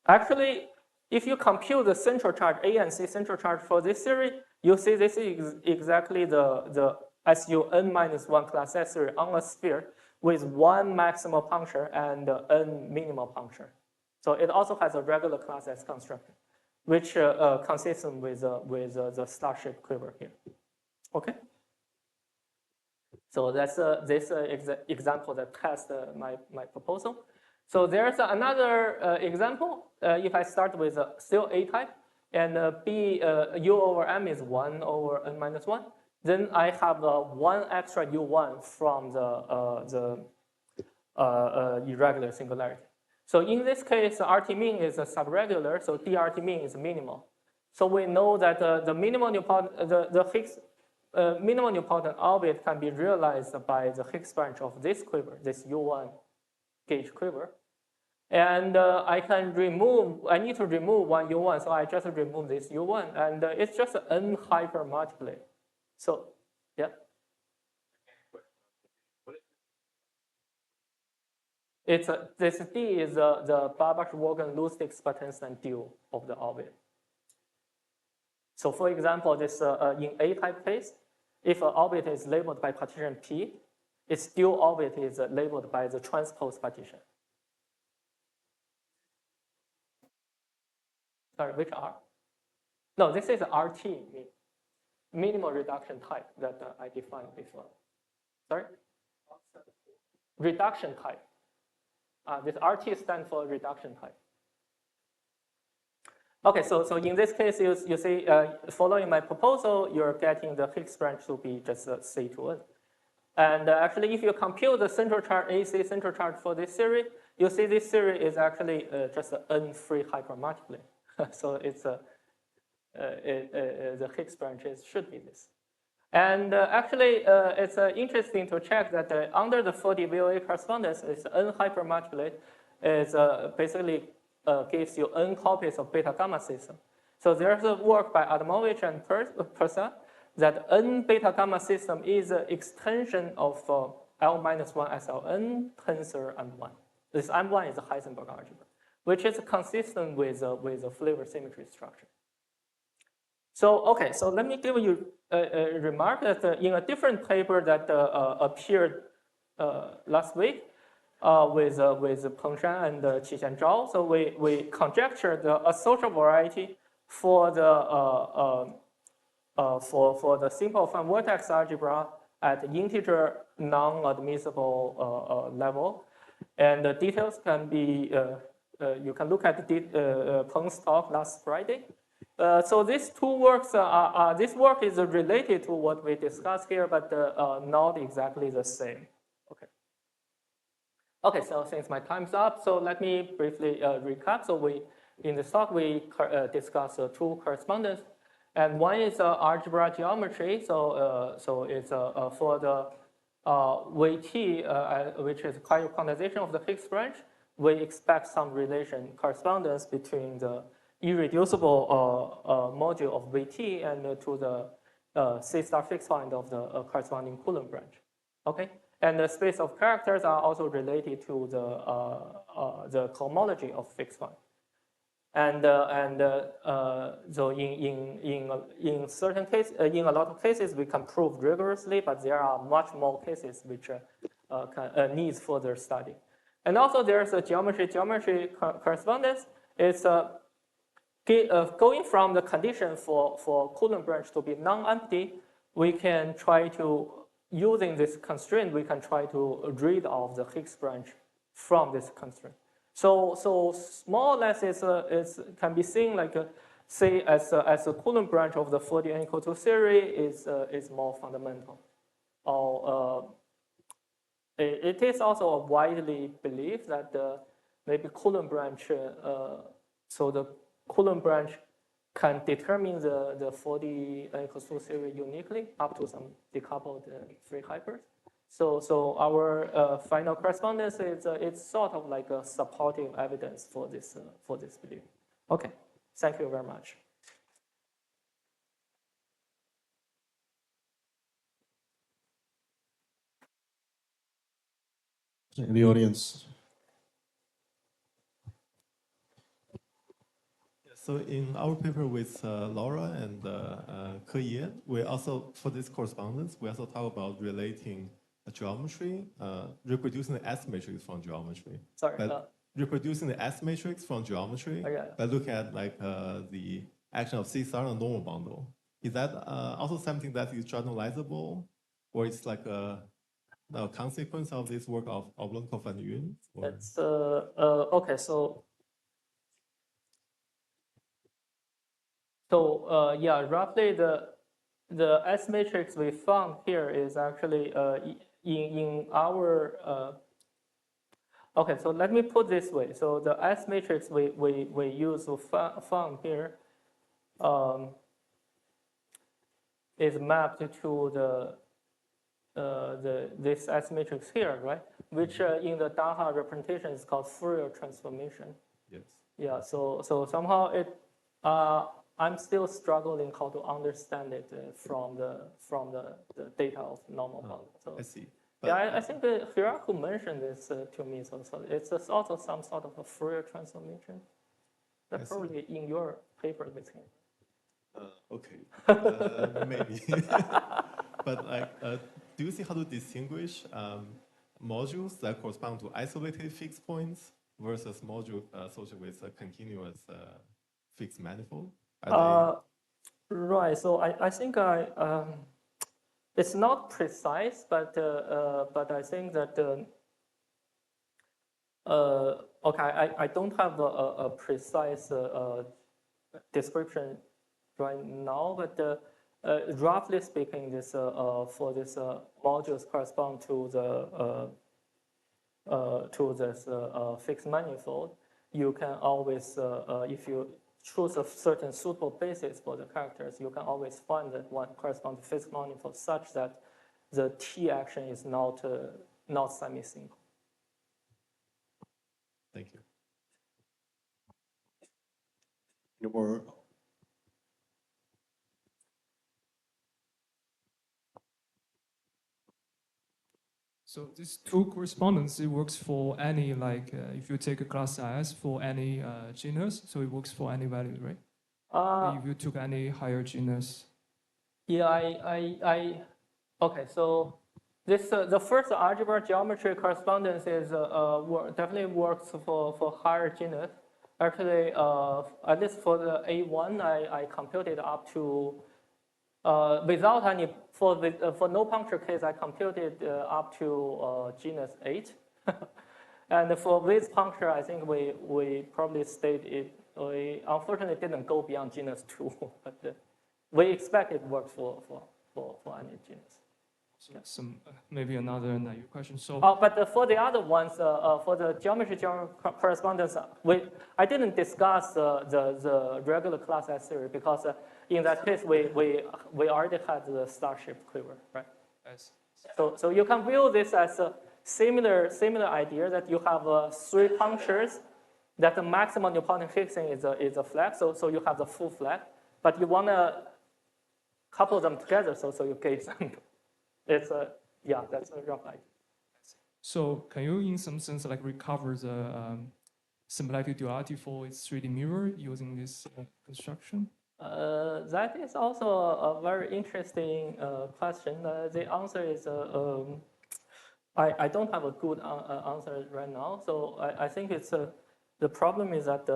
actually, if you compute the central charge, A and C central charge for this theory, you see this is exactly the SU n-1 class S theory on a sphere with one maximal puncture and n minimal puncture. So it also has a regular class S construction, which consistent with the star-shaped quiver here. Okay. So that's this example that tests my proposal. So there's another example. If I start with still A type, and B U over M is 1 over n minus 1, then I have one extra U1 from the irregular singularity. So in this case, RT mean is a subregular, so DRT mean is minimal. So we know that the minimal nilpotent, the Higgs minimal nilpotent orbit can be realized by the Higgs branch of this quiver, this U1 gauge quiver. And I need to remove one U1, so I just remove this U1, and it's just n hyper multiply. So, yeah. It's this D is the Babbage-Morgan-Lustick-Spartansson dual of the orbit. So for example, this in A-type case, if an orbit is labeled by partition P, its dual orbit is labeled by the transpose partition. Sorry, which R? No, this is RT, minimal reduction type that I defined before. Sorry? Reduction type. This RT stands for reduction type. Okay, so in this case, you see, following my proposal, you're getting the Higgs branch to be just C2n. And actually, if you compute the central charge, AC central charge for this series, you see this series is actually just an n-free hypermultiply. So it's the Higgs branches should be this. And actually, it's interesting to check that under the 4D VOA correspondence, it's n hypermultiply is basically gives you n copies of beta gamma system. So there's a work by Adamovich and Persa that n beta gamma system is an extension of L-1 SLN tensor M1. This M1 is a Heisenberg algebra, which is consistent with the flavor symmetry structure. So, okay, so let me give you a remark that in a different paper that appeared last week with Pengshan and Qixian Zhao, so we conjectured a social variety for the simple fine vertex algebra at integer non-admissible level, and the details can be you can look at Peng's talk last Friday. So these two works this work is related to what we discussed here, but not exactly the same. Okay. Okay, so since my time's up, so let me briefly recap. So in the talk we discussed two correspondence, and one is algebra geometry. So it's for the Vt, which is quantization of the Higgs branch. We expect some correspondence between the irreducible module of Vt and to the C star fixed point of the corresponding Coulomb branch. Okay, and the space of characters are also related to the cohomology of fixed point. And so in certain cases, in a lot of cases, we can prove rigorously, but there are much more cases which needs further study. And also there's a geometry correspondence. It's going from the condition for Coulomb branch to be non-empty, we can try to, using this constraint, we can try to rid of the Higgs branch from this constraint. So more or less it can be seen like say as a Coulomb branch of the 4D equal to theory is more fundamental. Or it is also widely believed that maybe Coulomb branch so the Coulomb branch can determine the 4D equals to theory uniquely up to some decoupled free hypers. So our final correspondence is it's sort of like a supportive evidence for this belief. Okay, thank you very much. in the audience. So in our paper with Laura and Ke Ye, we also, for this correspondence, we also talk about relating a geometry, reproducing the S matrix from geometry. Sorry. Reproducing the S matrix from geometry by looking at like the action of C star on a normal bundle. Is that also something that is generalizable, or it's like a consequence of this work of Oblomkov and Yun? It's okay. So yeah, roughly the S matrix we found here is actually in our okay. So let me put this way. So the S matrix we use to found here is mapped to this S matrix here, right? Which in the Daha representation is called Fourier transformation. Yes. Yeah. So somehow it I'm still struggling how to understand it from the data of normal bundle. So I see. But, yeah, I think Hiraku mentioned this to me. So it's also some sort of a Fourier transformation. That's probably in your paper with him. Okay, maybe. But like, do you see how to distinguish modules that correspond to isolated fixed points versus modules associated with a continuous fixed manifold? Right. So I think it's not precise, but I think that okay, I don't have a precise description right now, but roughly speaking, this for this modules correspond to this fixed manifold. You can always, if you choose a certain suitable basis for the characters, you can always find that one corresponds to fixed manifold such that the T action is not semi-single. Thank you. Any more? So this two correspondence, it works for any, like, if you take a class size for any genus, so it works for any value, right? If you took any higher genus. Yeah, okay, so this, the first algebra geometry correspondence is definitely works for higher genus. Actually, at least for the A1, I computed up to, without any, for no puncture case, I computed up to genus 8. And for with puncture, I think we probably stayed it, we unfortunately didn't go beyond genus 2, but we expect it works for any genus. So some maybe another naive question. So, but for the other ones, for the geometry correspondence, I didn't discuss the regular class S theory because in that case we already had the star-shaped quiver, right? yes. So you can view this as a similar idea that you have 3 punctures, that the maximum Newtonian fixing is a flag, so you have the full flag, but you want to couple them together, so you gauge them. It's yeah, that's a rough idea. So can you, in some sense, like recover the symplectic duality for its 3D mirror using this construction? That is also a very interesting question. The answer is I don't have a good answer right now. So I think it's the problem is that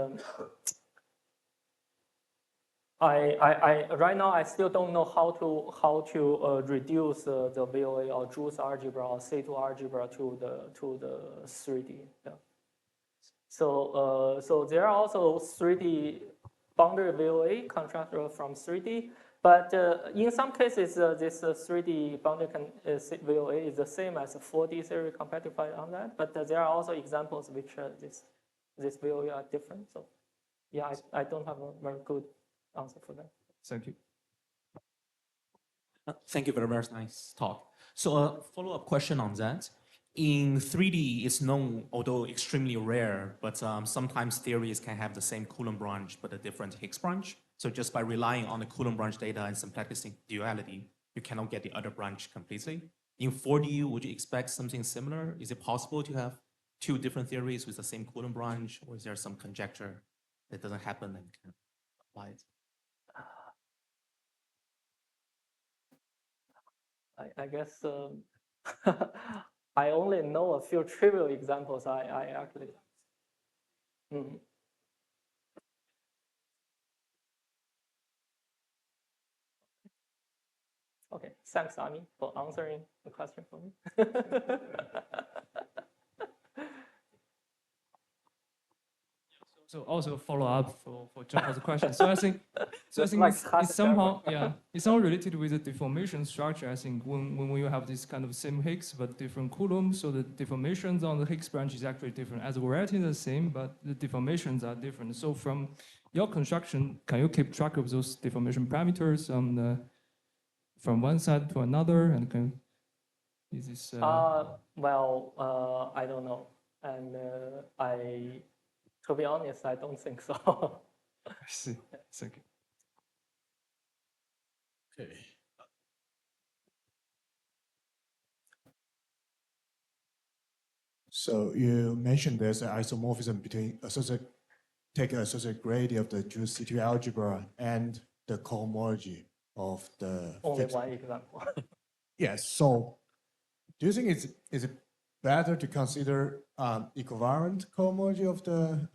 right now I still don't know how to reduce the VOA or Joule's algebra or C2 algebra to the 3D. Yeah. So there are also 3D boundary VOA constructed from 3D, but in some cases this 3D boundary VOA is the same as a 4D theory compatified on that. But there are also examples which this VOA are different. So yeah, I don't have a very good answer for that. Thank you. Thank you very much. Nice talk. So a follow-up question on that. In 3D, it's known, although extremely rare, but sometimes theories can have the same Coulomb branch, but a different Higgs branch. So just by relying on the Coulomb branch data and symplectic duality, you cannot get the other branch completely. In 4D, would you expect something similar? Is it possible to have two different theories with the same Coulomb branch, or is there some conjecture that doesn't happen and can apply it? I guess I only know a few trivial examples. I actually. Mhm. Okay, thanks, Ami, for answering the question for me. So also follow up for John question. So I think Like it's somehow it's somehow related with the deformation structure. I think when you have this kind of same Higgs but different Coulomb, so the deformations on the Higgs branch is actually different. As the variety is the same, but the deformations are different. So from your construction, can you keep track of those deformation parameters on the from one side to another, and is this? Well, I don't know, and to be honest, I don't think so. I see. Thank you. Okay. So you mentioned there's an isomorphism between take an associated gradient of the Juice C2 algebra and the cohomology of the Only fixed. one example. Yes. So do you think is it better to consider equivalent cohomology of the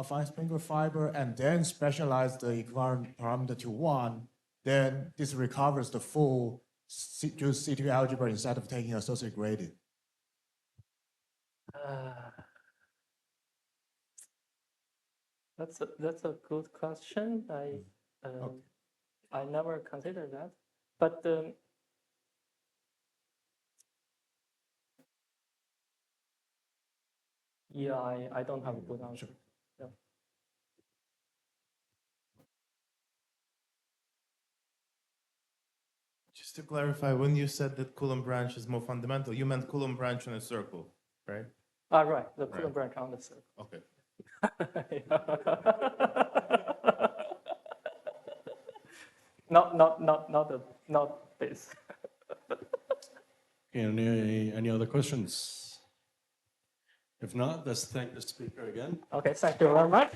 fine sprinkler fiber and then specialize the equivalent parameter to one? Then this recovers the full Juice C2 algebra instead of taking associated gradient. That's a good question. I never considered that, but yeah, I don't have a good answer. Yeah. Just to clarify, when you said that Coulomb branch is more fundamental, you meant Coulomb branch in a circle, right? Right, the Coulomb branch on the circle. Okay. Not this. Any other questions? If not, let's thank the speaker again. Okay, thank you very much.